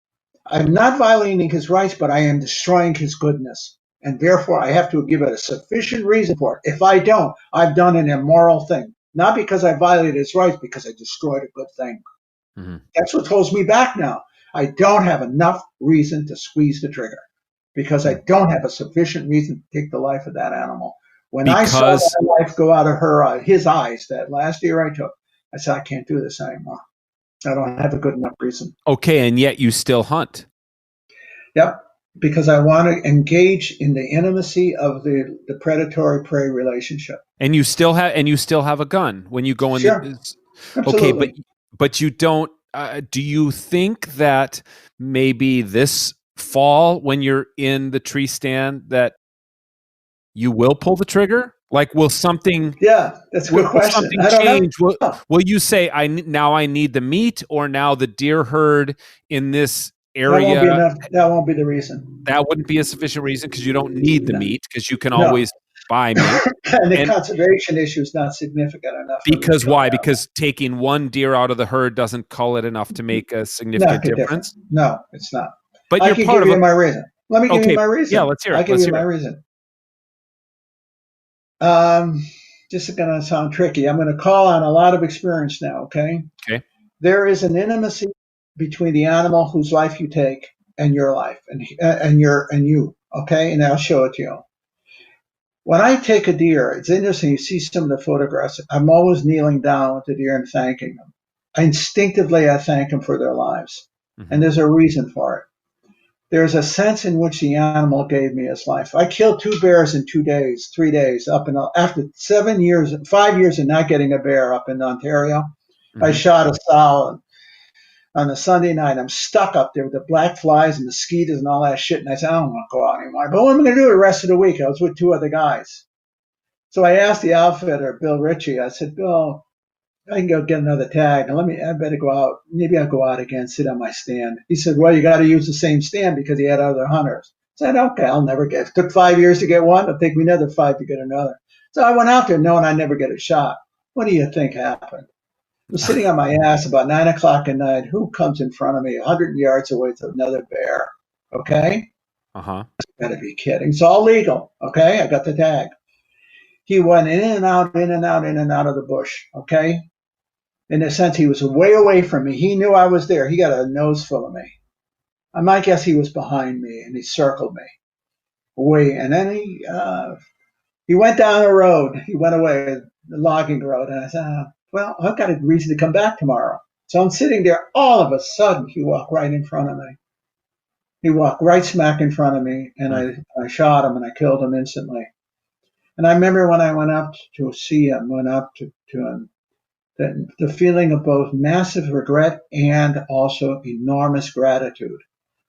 I'm not violating his rights, but I am destroying his goodness. And therefore, I have to give it a sufficient reason for it. If I don't, I've done an immoral thing. Not because I violated his rights, because I destroyed a good thing. That's what holds me back now. I don't have enough reason to squeeze the trigger because I don't have a sufficient reason to take the life of that animal. When I saw that life go out of his eyes, that last deer I took, I said, I can't do this anymore. I don't have a good enough reason. Okay, and yet you still hunt. Yep, because I want to engage in the intimacy of the predator-prey relationship. And you still have a gun when you go in. Sure. Okay, but you don't. Do you think that maybe this fall, when you're in the tree stand, that you will pull the trigger? Like, will something? Yeah, that's a good question. Something change? Will you say, I need the meat, or now the deer herd in this area? That won't be the reason. That wouldn't be a sufficient reason because you don't need the meat, because you can always buy meat. And the conservation issue is not significant enough. Because why? Because taking one deer out of the herd doesn't cull it enough to make a significant difference? No, it's not. But I can give you my reason. Let me give you my reason. Yeah, let's hear it. I'll give you my reason. Just going to sound tricky. I'm going to call on a lot of experience now, okay? Okay. There is an intimacy between the animal whose life you take and your life and you, okay? And I'll show it to you. When I take a deer, it's interesting. You see some of the photographs. I'm always kneeling down with the deer and thanking them. Instinctively, I thank them for their lives. Mm-hmm. And there's a reason for it. There's a sense in which the animal gave me his life. I killed 2 bears in 2 days, 3 days, after 5 years of not getting a bear up in Ontario. Mm-hmm. I shot a sow on a Sunday night. I'm stuck up there with the black flies and mosquitoes and all that shit. And I said, I don't want to go out anymore. But what am I going to do the rest of the week? I was with 2 other guys. So I asked the outfitter, Bill Ritchie, I said, Bill, I can go get another tag. And I better go out. Maybe I'll go out again, sit on my stand. He said, well, you got to use the same stand because he had other hunters. I said, okay, I'll never get it. It took 5 years to get one. It'll take me another 5 to get another. So I went out there knowing I'd never get a shot. What do you think happened? I was sitting on my ass about 9 o'clock at night. Who comes in front of me 100 yards away to another bear? Okay? Uh-huh. Gotta be kidding. It's all legal. Okay? I got the tag. He went in and out, in and out, in and out of the bush. Okay? In a sense, he was way away from me. He knew I was there. He got a nose full of me. I might guess he was behind me, and he circled me. Away. And then he went down the road. He went away, the logging road. And I said, well, I've got a reason to come back tomorrow. So I'm sitting there. All of a sudden, he walked right in front of me. He walked right smack in front of me, and I shot him, and I killed him instantly. And I remember when I went up to see him, to him, the feeling of both massive regret and also enormous gratitude.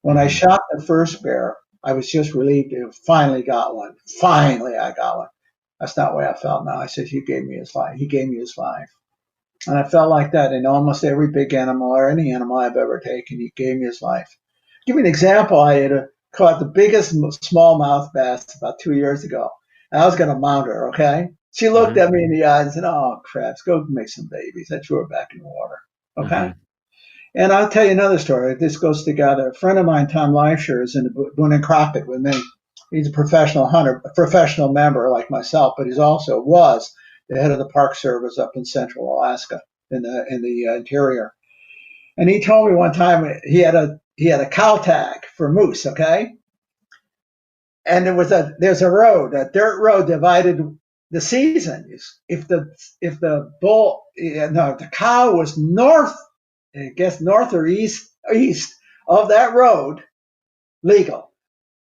When I shot the first bear, I was just relieved to finally got one. Finally, I got one. That's not the way I felt now. I said, he gave me his life. He gave me his life. And I felt like that in almost every big animal or any animal I've ever taken. He gave me his life. Give you an example. I had caught the biggest smallmouth bass about 2 years ago. And I was going to mount her, okay? She looked at me in the eyes and said, oh, crap, go make some babies. I threw her back in the water, okay? And I'll tell you another story. This goes together. A friend of mine, Tom Leifsher, is in the Boone Crockett with me. He's a professional hunter, a professional member like myself, but he also was the head of the Park Service up in Central Alaska in the interior. And he told me one time he had a cow tag for moose, okay? And there's a road, a dirt road divided the season. If the cow was north or east of that road, legal.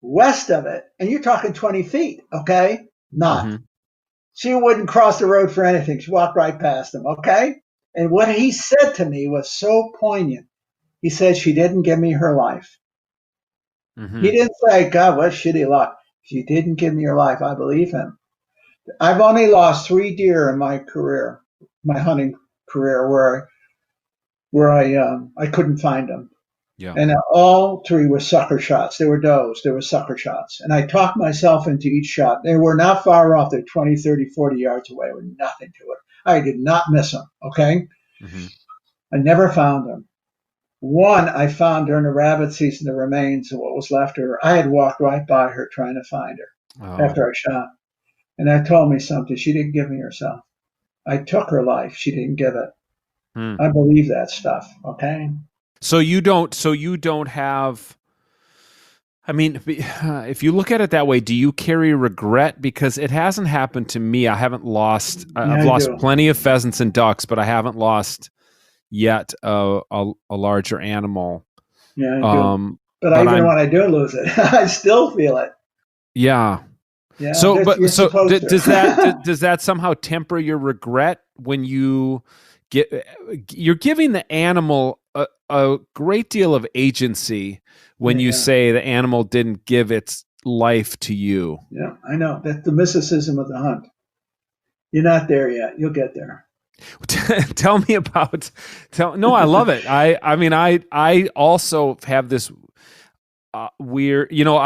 West of it, and you're talking 20 feet, okay? Not. She wouldn't cross the road for anything. She walked right past him, okay? And what he said to me was so poignant. He said, she didn't give me her life. He didn't say, God, what shitty luck. She didn't give me her life. I believe him. I've only lost 3 deer in my career, my hunting career, where I couldn't find them. Yeah. And all 3 were sucker shots. They were does. They were sucker shots. And I talked myself into each shot. They were not far off. They're 20, 30, 40 yards away with nothing to it. I did not miss them, okay? I never found them. One I found during the rabbit season, the remains of what was left of her. I had walked right by her trying to find her after I shot. And that told me something. She didn't give me herself. I took her life. She didn't give it. I believe that stuff, okay? So you don't have, I mean, if you look at it that way, do you carry regret? Because it hasn't happened to me. I haven't lost, I've lost plenty of pheasants and ducks, but I haven't lost yet a larger animal. Yeah, I do. But even when I do lose it, I still feel it. Yeah. Yeah. So does that somehow temper your regret when you're giving the animal a great deal of agency when you say the animal didn't give its life to you? Yeah, I know. That's the mysticism of the hunt. You're not there yet. You'll get there. Tell me about. No, I love it. I mean, I also have this weird. You know,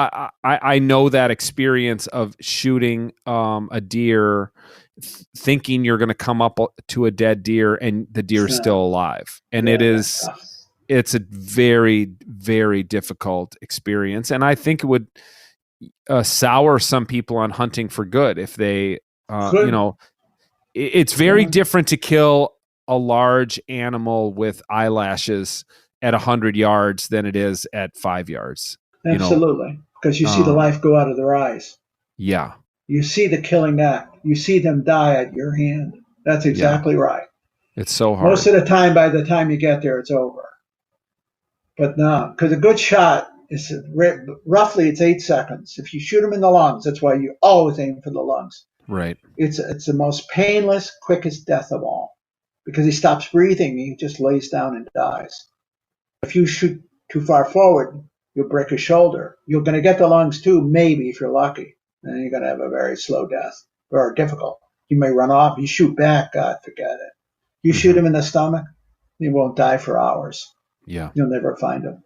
I know that experience of shooting a deer, thinking you're going to come up to a dead deer and the deer is still alive, and it's a very, very difficult experience, and I think it would sour some people on hunting for good if they, you know. it's very different to kill a large animal with eyelashes at 100 yards than it is at 5 yards. Absolutely. Because you see the life go out of their eyes. Yeah. You see the killing act. You see them die at your hand. That's exactly right. It's so hard. Most of the time, by the time you get there, it's over. But no, because a good shot is roughly it's 8 seconds. If you shoot them in the lungs, that's why you always aim for the lungs. Right. It's the most painless, quickest death of all, because he stops breathing. He just lays down and dies. If you shoot too far forward, you'll break a shoulder. You're going to get the lungs too, maybe if you're lucky. And you're going to have a very slow death, or difficult. You may run off. You shoot back, God, forget it. You shoot him in the stomach, he won't die for hours. Yeah. You'll never find him.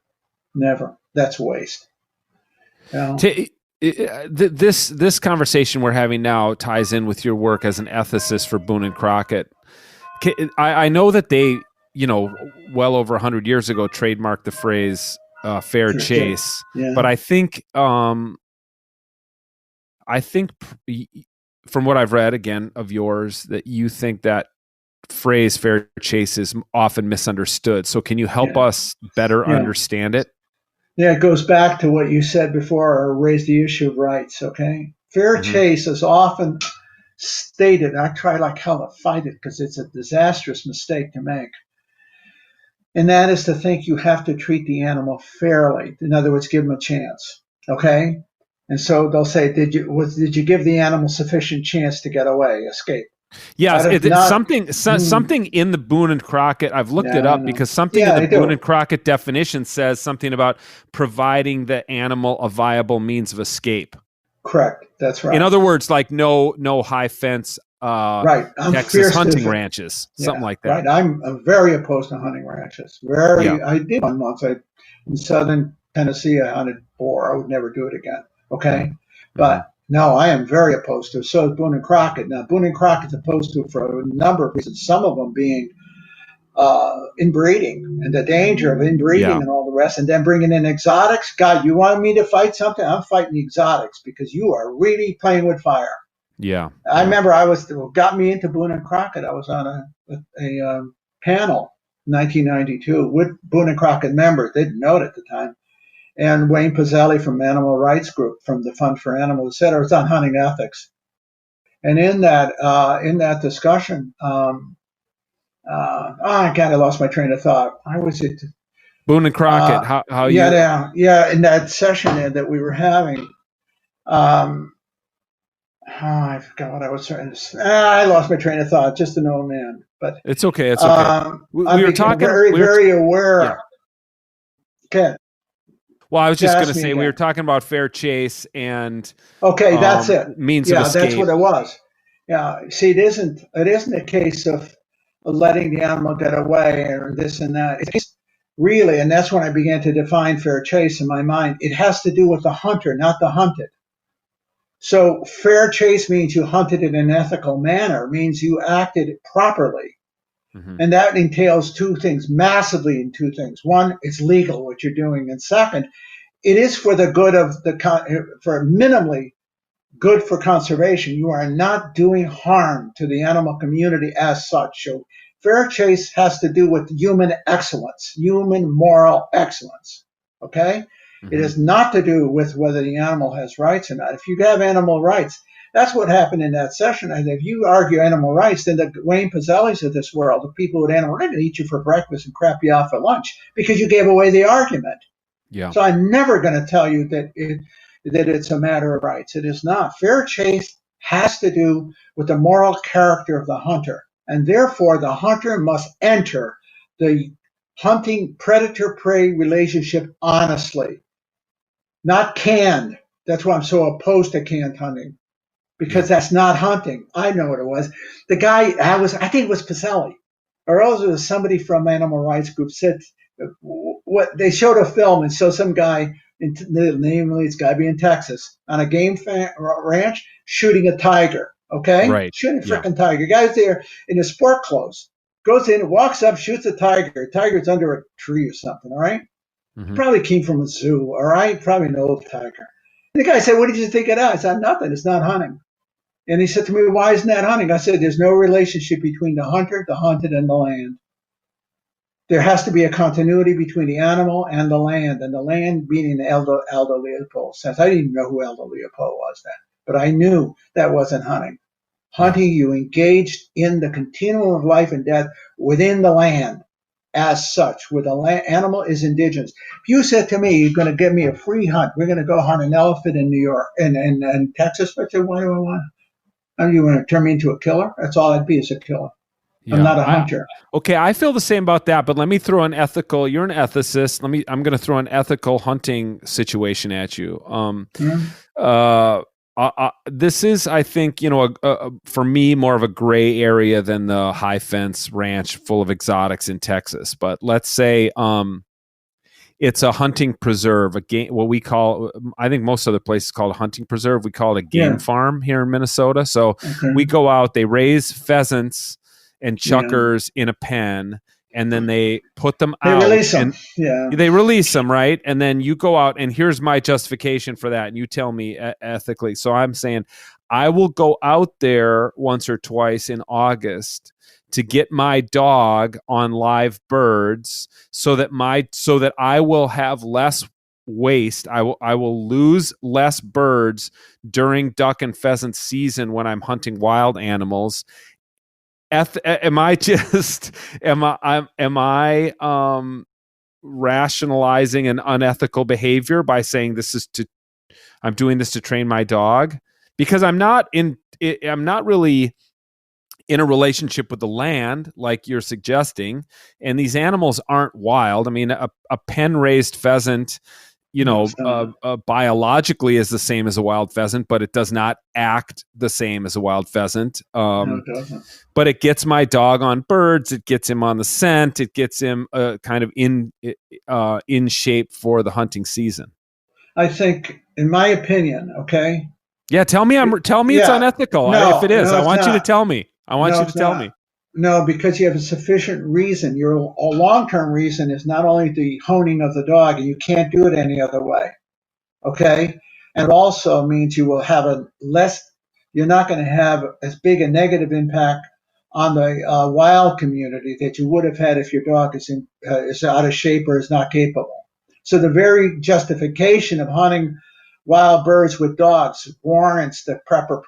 Never. That's waste. This conversation we're having now ties in with your work as an ethicist for Boone and Crockett. I know that they, well over 100 years ago, trademarked the phrase "fair chase," but I think from what I've read again of yours that you think that phrase "fair chase" is often misunderstood. So can you help us better understand it? Yeah, it goes back to what you said before, or raised the issue of rights, okay? Fair chase is often stated, I try like hell to fight it because it's a disastrous mistake to make. And that is to think you have to treat the animal fairly. In other words, give them a chance, okay? And so they'll say, did you give the animal sufficient chance to get away, escape? Yes, it's something in the Boone and Crockett. I've looked it up because something in the Boone and Crockett definition says something about providing the animal a viable means of escape. Correct. That's right. In other words, like no high fence, right. Texas hunting ranches, something like that. Right. I'm very opposed to hunting ranches. I did one once. In southern Tennessee, I hunted boar. I would never do it again. Okay, but. No, I am very opposed to it. So is Boone and Crockett. Now, Boone and Crockett's opposed to it for a number of reasons, some of them being inbreeding and the danger of inbreeding and all the rest, and then bringing in exotics. God, you want me to fight something? I'm fighting the exotics because you are really playing with fire. Yeah. I remember got me into Boone and Crockett. I was on a panel in 1992 with Boone and Crockett members. They didn't know it at the time. And Wayne Pizzelli from Animal Rights Group, from the Fund for Animals, etc. It was on hunting ethics. And in that discussion, I lost my train of thought. I was at Boone and Crockett. How you? Yeah. In that session that we were having, I forgot what I was trying to say. I lost my train of thought. Just an old man, but it's okay. It's okay. We were talking. Very aware. Yeah. Okay. Well, I was just going to say we were talking about fair chase and that's it. Means of escape. That's what it was. Yeah. See, it isn't a case of letting the animal get away or this and that. It's really, and that's when I began to define fair chase in my mind. It has to do with the hunter, not the hunted. So fair chase means you hunted in an ethical manner, means you acted properly. Mm-hmm. And that entails massively in two things. One, it's legal what you're doing. And second, it is for the good of for minimally good for conservation. You are not doing harm to the animal community as such. So fair chase has to do with human excellence, human moral excellence. Okay? Mm-hmm. It has not to do with whether the animal has rights or not. If you have animal rights, that's what happened in that session. And if you argue animal rights, then the Wayne Pizzellis of this world, the people with animal rights, eat you for breakfast and crap you out for lunch because you gave away the argument. Yeah. So I'm never going to tell you that it's a matter of rights. It is not. Fair chase has to do with the moral character of the hunter, and therefore the hunter must enter the hunting predator-prey relationship honestly, not canned. That's why I'm so opposed to canned hunting. Because that's not hunting. I know what it was. The guy, I think it was Pizzelli, or else it was somebody from Animal Rights Group, said what they showed a film and showed some guy, namely this guy being in Texas, on a game ranch shooting a tiger. Okay, right. Shooting a freaking tiger. Guy's there in his sport clothes, goes in, walks up, shoots a tiger. Tiger's under a tree or something. All right, Probably came from a zoo. All right, probably an old tiger. And the guy said, "What did you think of that?" I said, "Nothing. It's not hunting." And he said to me, why isn't that hunting? I said, there's no relationship between the hunter, the hunted, and the land. There has to be a continuity between the animal and the land meaning the Aldo Leopold sense. I didn't even know who Aldo Leopold was then, but I knew that wasn't hunting. Hunting, you engaged in the continuum of life and death within the land as such, where the animal is indigenous. If you said to me, you're going to give me a free hunt, we're going to go hunt an elephant in New York and Texas, I said, why do I want? Are you going to turn me into a killer? That's all I'd be, is a killer. I'm not a hunter. Okay, I feel the same about that, but let me throw an ethical. You're an ethicist. I'm going to throw an ethical hunting situation at you. This is, I think, for me, more of a gray area than the high fence ranch full of exotics in Texas. But let's say it's a hunting preserve, a game. What we call, I think most other places call it a hunting preserve. We call it a game farm here in Minnesota. So we go out, they raise pheasants and chuckers in a pen, and then they put them out. They release them. They release them, right? And then you go out, and here's my justification for that. And you tell me ethically. So I'm saying I will go out there once or twice in August to get my dog on live birds so that I will have less waste. I will lose less birds during duck and pheasant season when I'm hunting wild animals. Am I rationalizing an unethical behavior by saying I'm doing this to train my dog? Because I'm not really in a relationship with the land like you're suggesting, and these animals aren't wild. I mean, a pen raised pheasant, biologically is the same as a wild pheasant, but it does not act the same as a wild pheasant. No, it doesn't. But it gets my dog on birds. It gets him on the scent. It gets him kind of in shape for the hunting season. I think, in my opinion, okay. Yeah, tell me it's unethical. No, if it is, no, I want you to tell me. I want you to tell me. No, because you have a sufficient reason. Your long-term reason is not only the honing of the dog, and you can't do it any other way. Okay? And it also means you will have you're not going to have as big a negative impact on the wild community that you would have had if your dog is out of shape or is not capable. So the very justification of hunting wild birds with dogs warrants the proper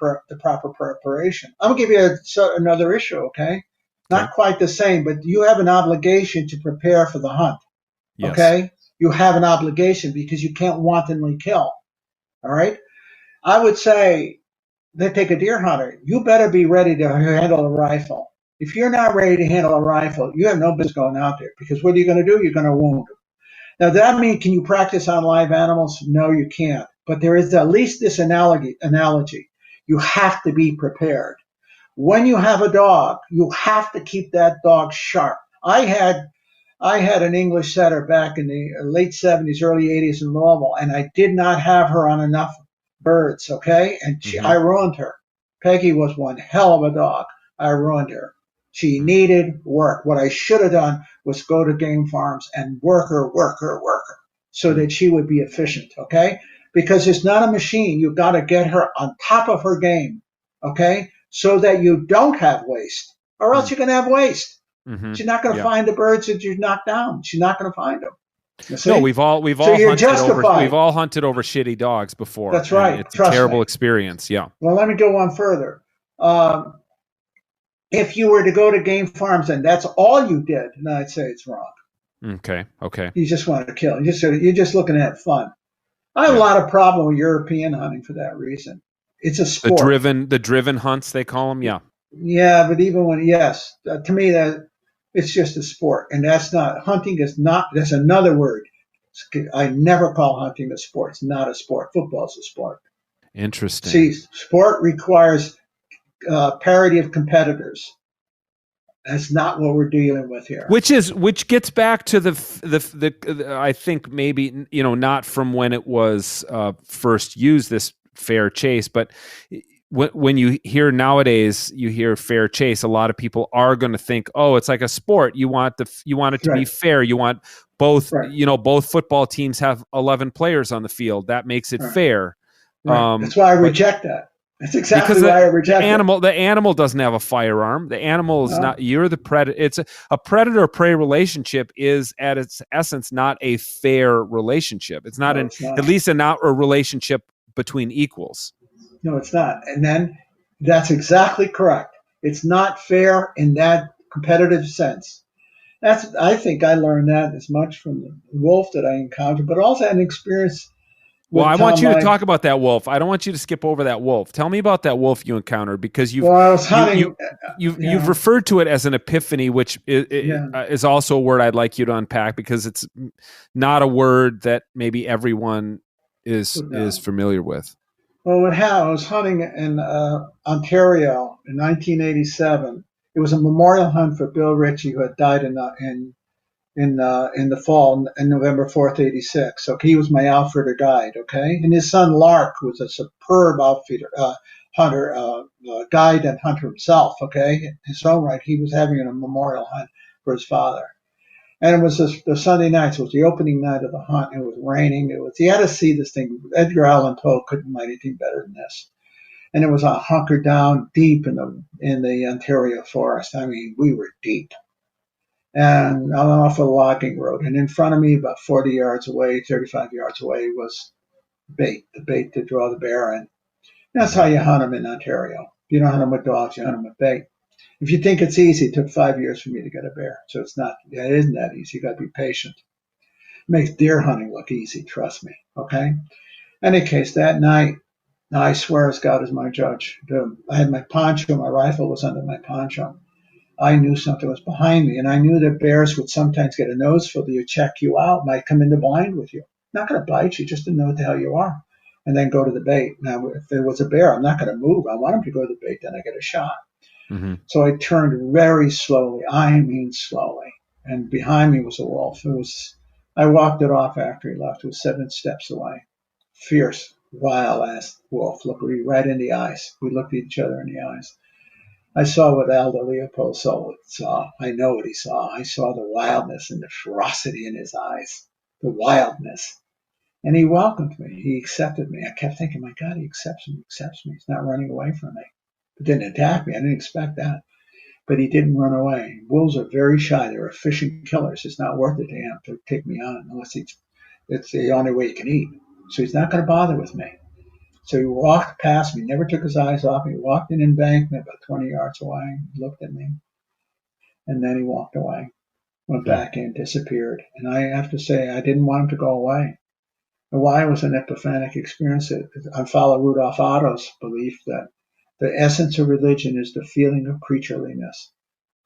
preparation. I'm going to give you another issue, okay? Not quite the same, but you have an obligation to prepare for the hunt. Yes. Okay? You have an obligation because you can't wantonly kill. All right? I would say, they take a deer hunter. You better be ready to handle a rifle. If you're not ready to handle a rifle, you have no business going out there, because what are you going to do? You're going to wound them. Now, does that mean, can you practice on live animals? No, you can't. But there is at least this analogy. You have to be prepared. When you have a dog, you have to keep that dog sharp. I had an English setter back in the late 70s, early 80s in Louisville, and I did not have her on enough birds, okay? And I ruined her. Peggy was one hell of a dog. I ruined her. She needed work. What I should have done was go to game farms and work her, so that she would be efficient, okay? Because it's not a machine. You've got to get her on top of her game, okay? So that you don't have waste, or else you're going to have waste. She's not going to find the birds that you knocked down. She's not going to find them. No, we've all hunted over shitty dogs before. That's right. It's a terrible experience. Yeah. Well, let me go one further. If you were to go to game farms and that's all you did, then I'd say it's wrong. Okay. You just wanted to kill. You're just looking at fun. I have a lot of problem with European hunting for that reason. It's a sport. The driven hunts, they call them. Yeah. Yeah, but even to me that it's just a sport, and that's another word. I never call hunting a sport. It's not a sport. Football is a sport. Interesting. See, sport requires parity of competitors. That's not what we're dealing with here. Which gets back to the I think maybe not from when it was first used, this fair chase, but when you hear nowadays, you hear fair chase, a lot of people are going to think, oh, it's like a sport. You want it to be fair. You want both, both football teams have 11 players on the field. That makes it fair. Right. That's why I reject that. That's exactly because why I reject the animal doesn't have a firearm. The animal is not. You're the predator. It's a predator-prey relationship is at its essence not a fair relationship. It's not it's not. at least not a relationship between equals. No, it's not. And then that's exactly correct. It's not fair in that competitive sense. I think I learned that as much from the wolf that I encountered, but also an experience. Well, I want you to talk about that wolf. I don't want you to skip over that wolf. Tell me about that wolf you encountered, because I was hunting. You've referred to it as an epiphany, which is also a word I'd like you to unpack, because it's not a word that maybe everyone is familiar with. Well, I was hunting in Ontario in 1987. It was a memorial hunt for Bill Ritchie, who had died in the fall, in November 4th, 86. So he was my outfitter guide, okay? And his son, Lark, who was a superb outfitter, hunter, guide and hunter himself, okay? In his own right, he was having a memorial hunt for his father. And it was the Sunday night, so it was the opening night of the hunt. It was raining. You had to see this thing. Edgar Allan Poe couldn't write anything better than this. And it was a hunker down deep in the Ontario forest. I mean, we were deep. And I'm off a logging road. And in front of me, about 40 yards away, 35 yards away, was the bait to draw the bear in. That's how you hunt them in Ontario. You don't hunt them with dogs, you hunt them with bait. If you think it's easy, it took 5 years for me to get a bear. So it isn't that easy. You got to be patient. It makes deer hunting look easy, trust me. Okay? Any case, that night, I swear as God is my judge, I had my poncho, my rifle was under my poncho. I knew something was behind me, and I knew that bears would sometimes get a nose for you, check you out, might come into blind with you. Not going to bite you, just to know what the hell you are, and then go to the bait. Now, if there was a bear, I'm not going to move. I want him to go to the bait, then I get a shot. Mm-hmm. So I turned very slowly, I mean slowly, and behind me was a wolf. I walked it off after he left. It was 7 steps away. Fierce, wild-ass wolf, looked me right in the eyes. We looked at each other in the eyes. I saw what Aldo Leopold saw. I know what he saw. I saw the wildness and the ferocity in his eyes, the wildness. And he welcomed me. He accepted me. I kept thinking, my God, he accepts me. He's not running away from me. But didn't attack me. I didn't expect that. But he didn't run away. Wolves are very shy. They're efficient killers. It's not worth it to him to take me on unless it's the only way he can eat. So he's not going to bother with me. So he walked past me, never took his eyes off me. He walked in embankment about 20 yards away, looked at me, and then he walked away, went back in, disappeared. And I have to say, I didn't want him to go away. And why was an epiphanic experience? I follow Rudolf Otto's belief that the essence of religion is the feeling of creatureliness.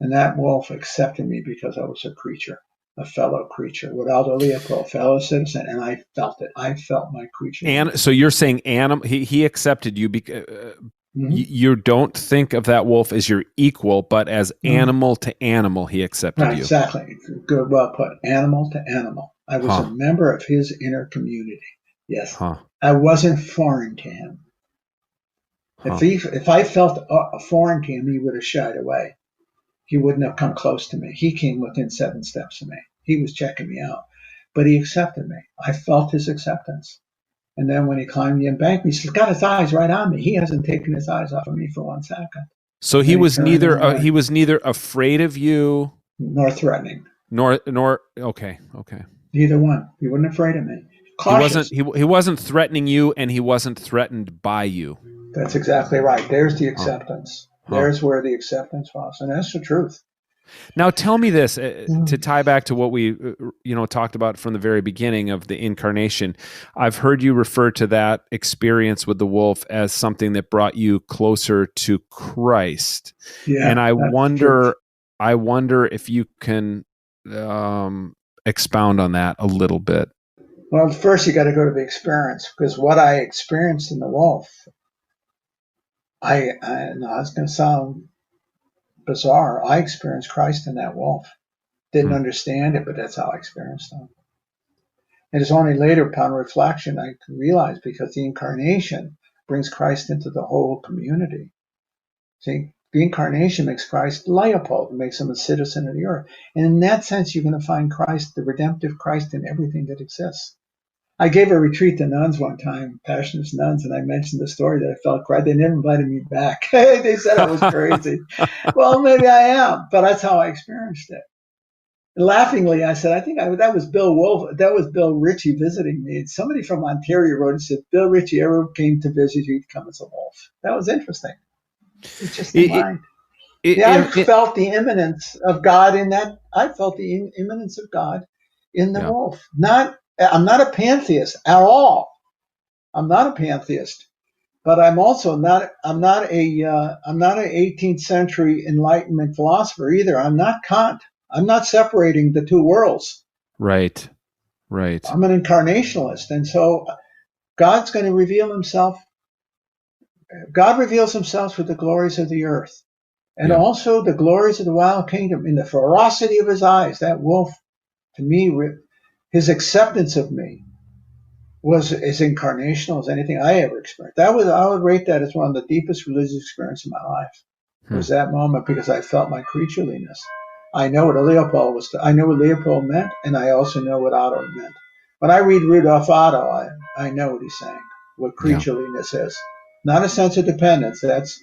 And that wolf accepted me because I was a creature, a fellow creature, with Aldo Leopold, fellow citizen, and I felt it. I felt my creature. And so you're saying he accepted you because you don't think of that wolf as your equal, but as animal to animal, he accepted you. Exactly. Good, well put. Animal to animal. I was a member of his inner community. Yes. I wasn't foreign to him. If I felt foreign to him, he would have shied away. He wouldn't have come close to me. He came within 7 steps of me. He was checking me out. But he accepted me. I felt his acceptance. And then when he climbed the embankment, he's got his eyes right on me. He hasn't taken his eyes off of me for 1 second. So he was neither afraid of you nor threatening. Nor okay. Neither one. He wasn't afraid of me. Cautious. He wasn't threatening you, and he wasn't threatened by you. That's exactly right. There's the acceptance. There's where the acceptance was, and that's the truth. Now, tell me this to tie back to what we, talked about from the very beginning of the incarnation. I've heard you refer to that experience with the wolf as something that brought you closer to Christ. Yeah, and I wonder if you can expound on that a little bit. Well, first you got to go to the experience, because what I experienced in the wolf, it's going to sound bizarre. I experienced Christ in that wolf. Didn't understand it, but that's how I experienced him. It is only later, upon reflection, I realized, because the incarnation brings Christ into the whole community. See, the incarnation makes Christ Leopold, makes him a citizen of the earth. And in that sense, you're going to find Christ, the redemptive Christ, in everything that exists. I gave a retreat to nuns one time, Passionist nuns, and I mentioned the story that I felt cried. They never invited me back. They said I was crazy. Well, maybe I am, but that's how I experienced it. And laughingly, I said, I think that was Bill Wolf. That was Bill Ritchie visiting me. Somebody from Ontario wrote and said, Bill Ritchie ever came to visit you, he'd come as a wolf. That was interesting. It's just the mind. I felt the immanence of God in that. I felt the immanence of God in the wolf. I'm not a pantheist at all. I'm not a pantheist, but I'm also not. I'm not an 18th century Enlightenment philosopher either. I'm not Kant. I'm not separating the two worlds. Right. I'm an incarnationalist, and so God's going to reveal Himself. God reveals Himself with the glories of the earth, and also the glories of the wild kingdom in the ferocity of His eyes. That wolf, to me, His acceptance of me was as incarnational as anything I ever experienced. I would rate that as one of the deepest religious experiences of my life. It was that moment because I felt my creatureliness. I know what I know what Leopold meant, and I also know what Otto meant. When I read Rudolf Otto, I know what he's saying, what creatureliness is. Not a sense of dependence. That's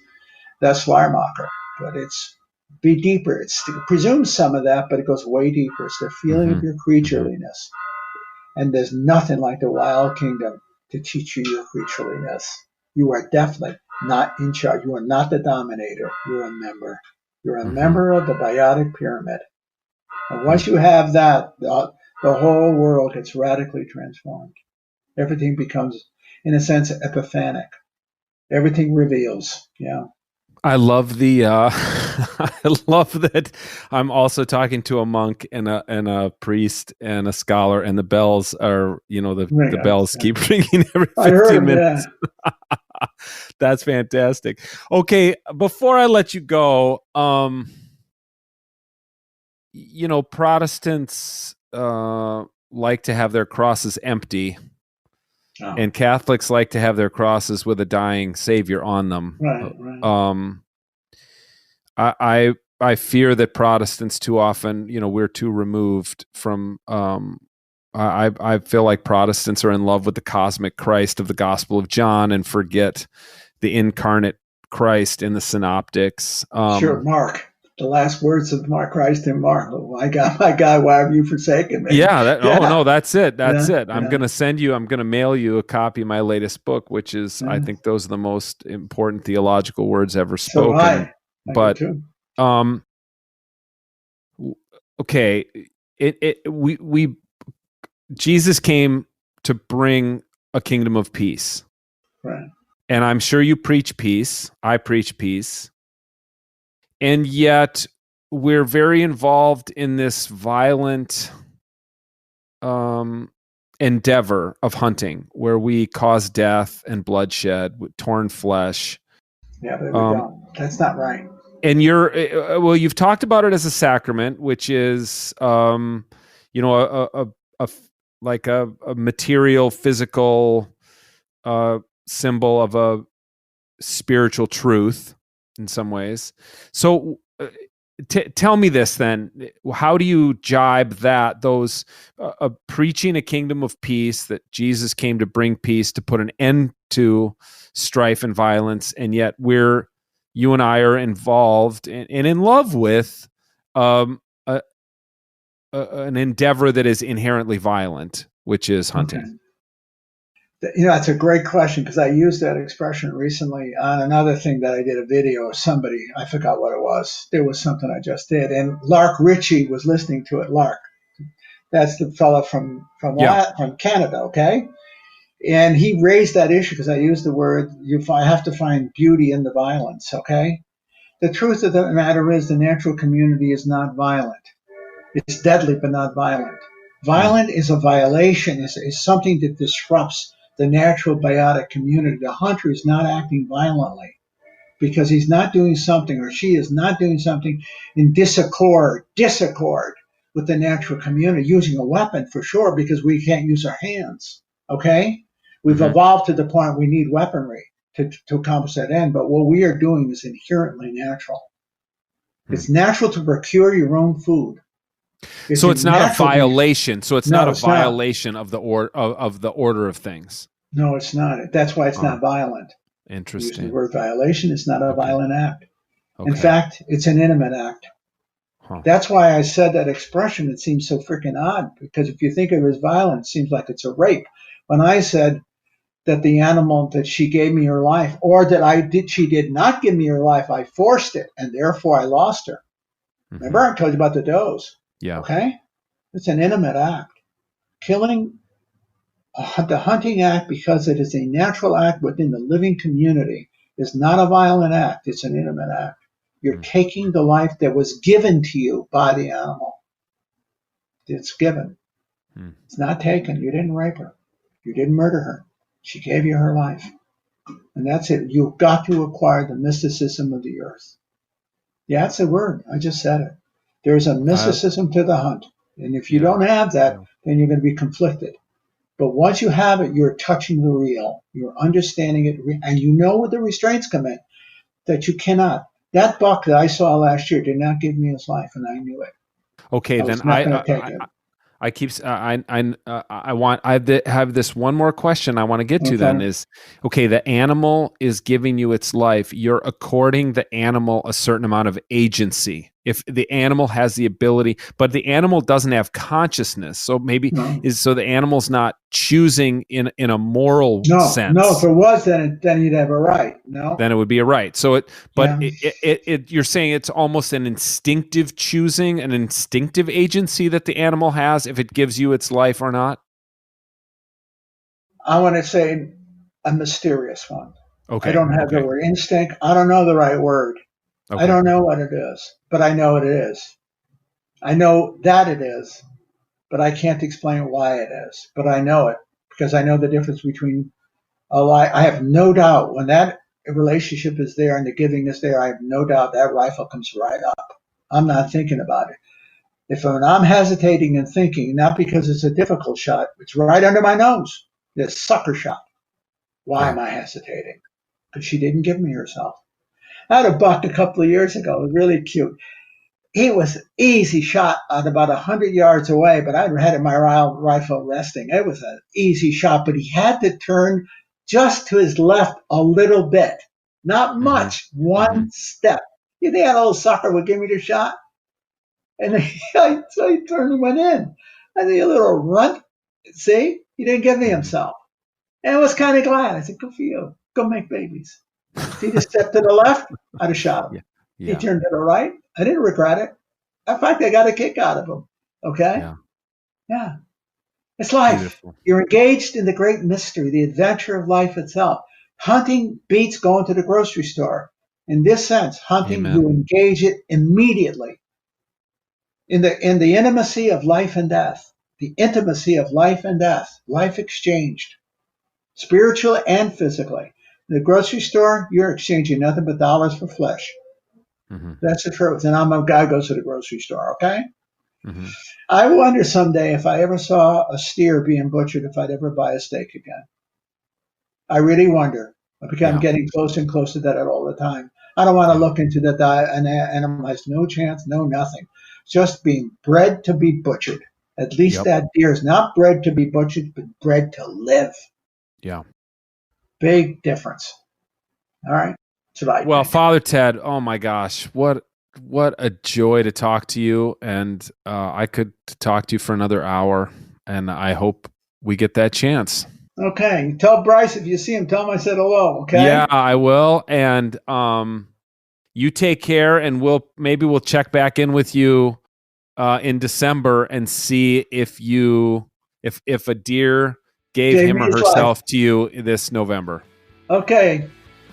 Schleiermacher, but it's be deeper. It presumes some of that, but it goes way deeper. It's the feeling of your creatureliness. And there's nothing like the wild kingdom to teach you your creatureliness. You are definitely not in charge. You are not the dominator. You're a member. You're a member of the biotic pyramid. And once you have that, the whole world gets radically transformed. Everything becomes, in a sense, epiphanic. Everything reveals. Yeah. I love I love that I'm also talking to a monk and a priest and a scholar, and the bells are, the bells keep ringing every 15 minutes. Yeah. That's fantastic. Okay, before I let you go, Protestants like to have their crosses empty. Oh. And Catholics like to have their crosses with a dying Savior on them. Right. I fear that Protestants too often, we're too removed from. I feel like Protestants are in love with the cosmic Christ of the Gospel of John and forget the incarnate Christ in the Synoptics. Sure, Mark. The last words of Christ in Mark. Oh, my God, why have you forsaken me? Yeah. No, that's it. That's it. I'm going to mail you a copy of my latest book, which is, I think those are the most important theological words ever spoken. But, okay. Jesus came to bring a kingdom of peace. Right. And I'm sure you preach peace. I preach peace. And yet we're very involved in this violent endeavor of hunting where we cause death and bloodshed with torn flesh. Yeah, but we don't. That's not right. And you've talked about it as a sacrament, which is, a material, physical symbol of a spiritual truth in some ways. So tell me this then, how do you jibe that, those preaching a kingdom of peace, that Jesus came to bring peace, to put an end to strife and violence, and yet you and I are involved and in love with an endeavor that is inherently violent, which is hunting. Okay. That's a great question, because I used that expression recently on another thing that I did a video of somebody. I forgot what it was. There was something I just did. And Lark Ritchie was listening to it. Lark. That's the fellow from Canada, okay? And he raised that issue because I used the word, I have to find beauty in the violence, okay? The truth of the matter is the natural community is not violent. It's deadly, but not violent. Violent is a violation, is something that disrupts the natural biotic community. The hunter is not acting violently because he's not doing something, or she is not doing something in disaccord with the natural community, using a weapon for sure, because we can't use our hands, okay? We've evolved to the point we need weaponry to accomplish that end, but what we are doing is inherently natural. It's natural to procure your own food. So it's not a violation. So it's not a violation of the order of things. No, it's not. That's why it's not violent. Interesting. Using the word violation, it's not a violent act. Okay. In fact, it's an intimate act. Huh. That's why I said that expression. It seems so freaking odd, because if you think of it as violent, it seems like it's a rape. When I said that the animal, that she gave me her life, or that she did not give me her life, I forced it, and therefore I lost her. Mm-hmm. Remember I told you about the does? Yeah. Okay? It's an intimate act. Killing, the hunting act, because it is a natural act within the living community, is not a violent act. It's an intimate act. You're taking the life that was given to you by the animal. It's given. It's not taken. You didn't rape her. You didn't murder her. She gave you her life. And that's it. You've got to acquire the mysticism of the earth. Yeah, that's a word. I just said it. There's a mysticism to the hunt. And if you don't have that, then you're going to be conflicted. But once you have it, you're touching the real. You're understanding it. And you know where the restraints come in, that you cannot. That buck that I saw last year did not give me his life, and I knew it. Okay, then I have this one more question I want to get to. Then is, okay, the animal is giving you its life. You're according the animal a certain amount of agency. If the animal has the ability, but the animal doesn't have consciousness, so maybe so the animal's not choosing in a moral sense. No, if it was, then you'd have a right. No, then it would be a right. So you're saying it's almost an instinctive choosing, an instinctive agency that the animal has if it gives you its life or not? I want to say a mysterious one. Okay. I don't have the word instinct. I don't know the right word. Okay. I don't know what it is, but I know it is. I know that it is, but I can't explain why it is. But I know it because I know the difference between a lie. I have no doubt when that relationship is there and the giving is there, I have no doubt that rifle comes right up. I'm not thinking about it. If I'm hesitating and thinking, not because it's a difficult shot, it's right under my nose, this sucker shot. Why am I hesitating? Because she didn't give me herself. I had a buck a couple of years ago. It was really cute. He was an easy shot at about 100 yards away, but I had my rifle resting. It was an easy shot, but he had to turn just to his left a little bit. Not much. One step. You think that old sucker would give me the shot? And I turned and went in. I think a little runt. See? He didn't give me himself. And I was kind of glad. I said, good for you. Go make babies. If he'd have stepped to the left, I'd have shot him. He turned to the right. I didn't regret it. In fact, I got a kick out of him. Okay? Yeah. It's life. Beautiful. You're engaged in the great mystery, the adventure of life itself. Hunting beats going to the grocery store. In this sense, hunting, you engage it immediately. In the intimacy of life and death. The intimacy of life and death. Life exchanged. Spiritually and physically. In the grocery store, you're exchanging nothing but dollars for flesh. That's the truth. And I'm a guy who goes to the grocery store, okay? I wonder someday if I ever saw a steer being butchered, if I'd ever buy a steak again. I really wonder. I'm getting closer and closer to that all the time. I don't want to look into that an animal has no chance, no nothing. Just being bred to be butchered. At least that deer is not bred to be butchered, but bred to live. Yeah. Big difference. All right. Well, Father Ted, oh my gosh, what a joy to talk to you. And I could talk to you for another hour, and I hope we get that chance. Okay. Tell Bryce if you see him, tell him I said hello, okay? Yeah, I will. And you take care, and we'll check back in with you in December and see if a deer gave him or herself to you this November. Okay.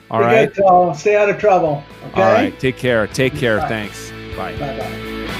All right. Stay out of trouble. Okay. All right. Take care. Bye. Thanks. Bye. Bye-bye.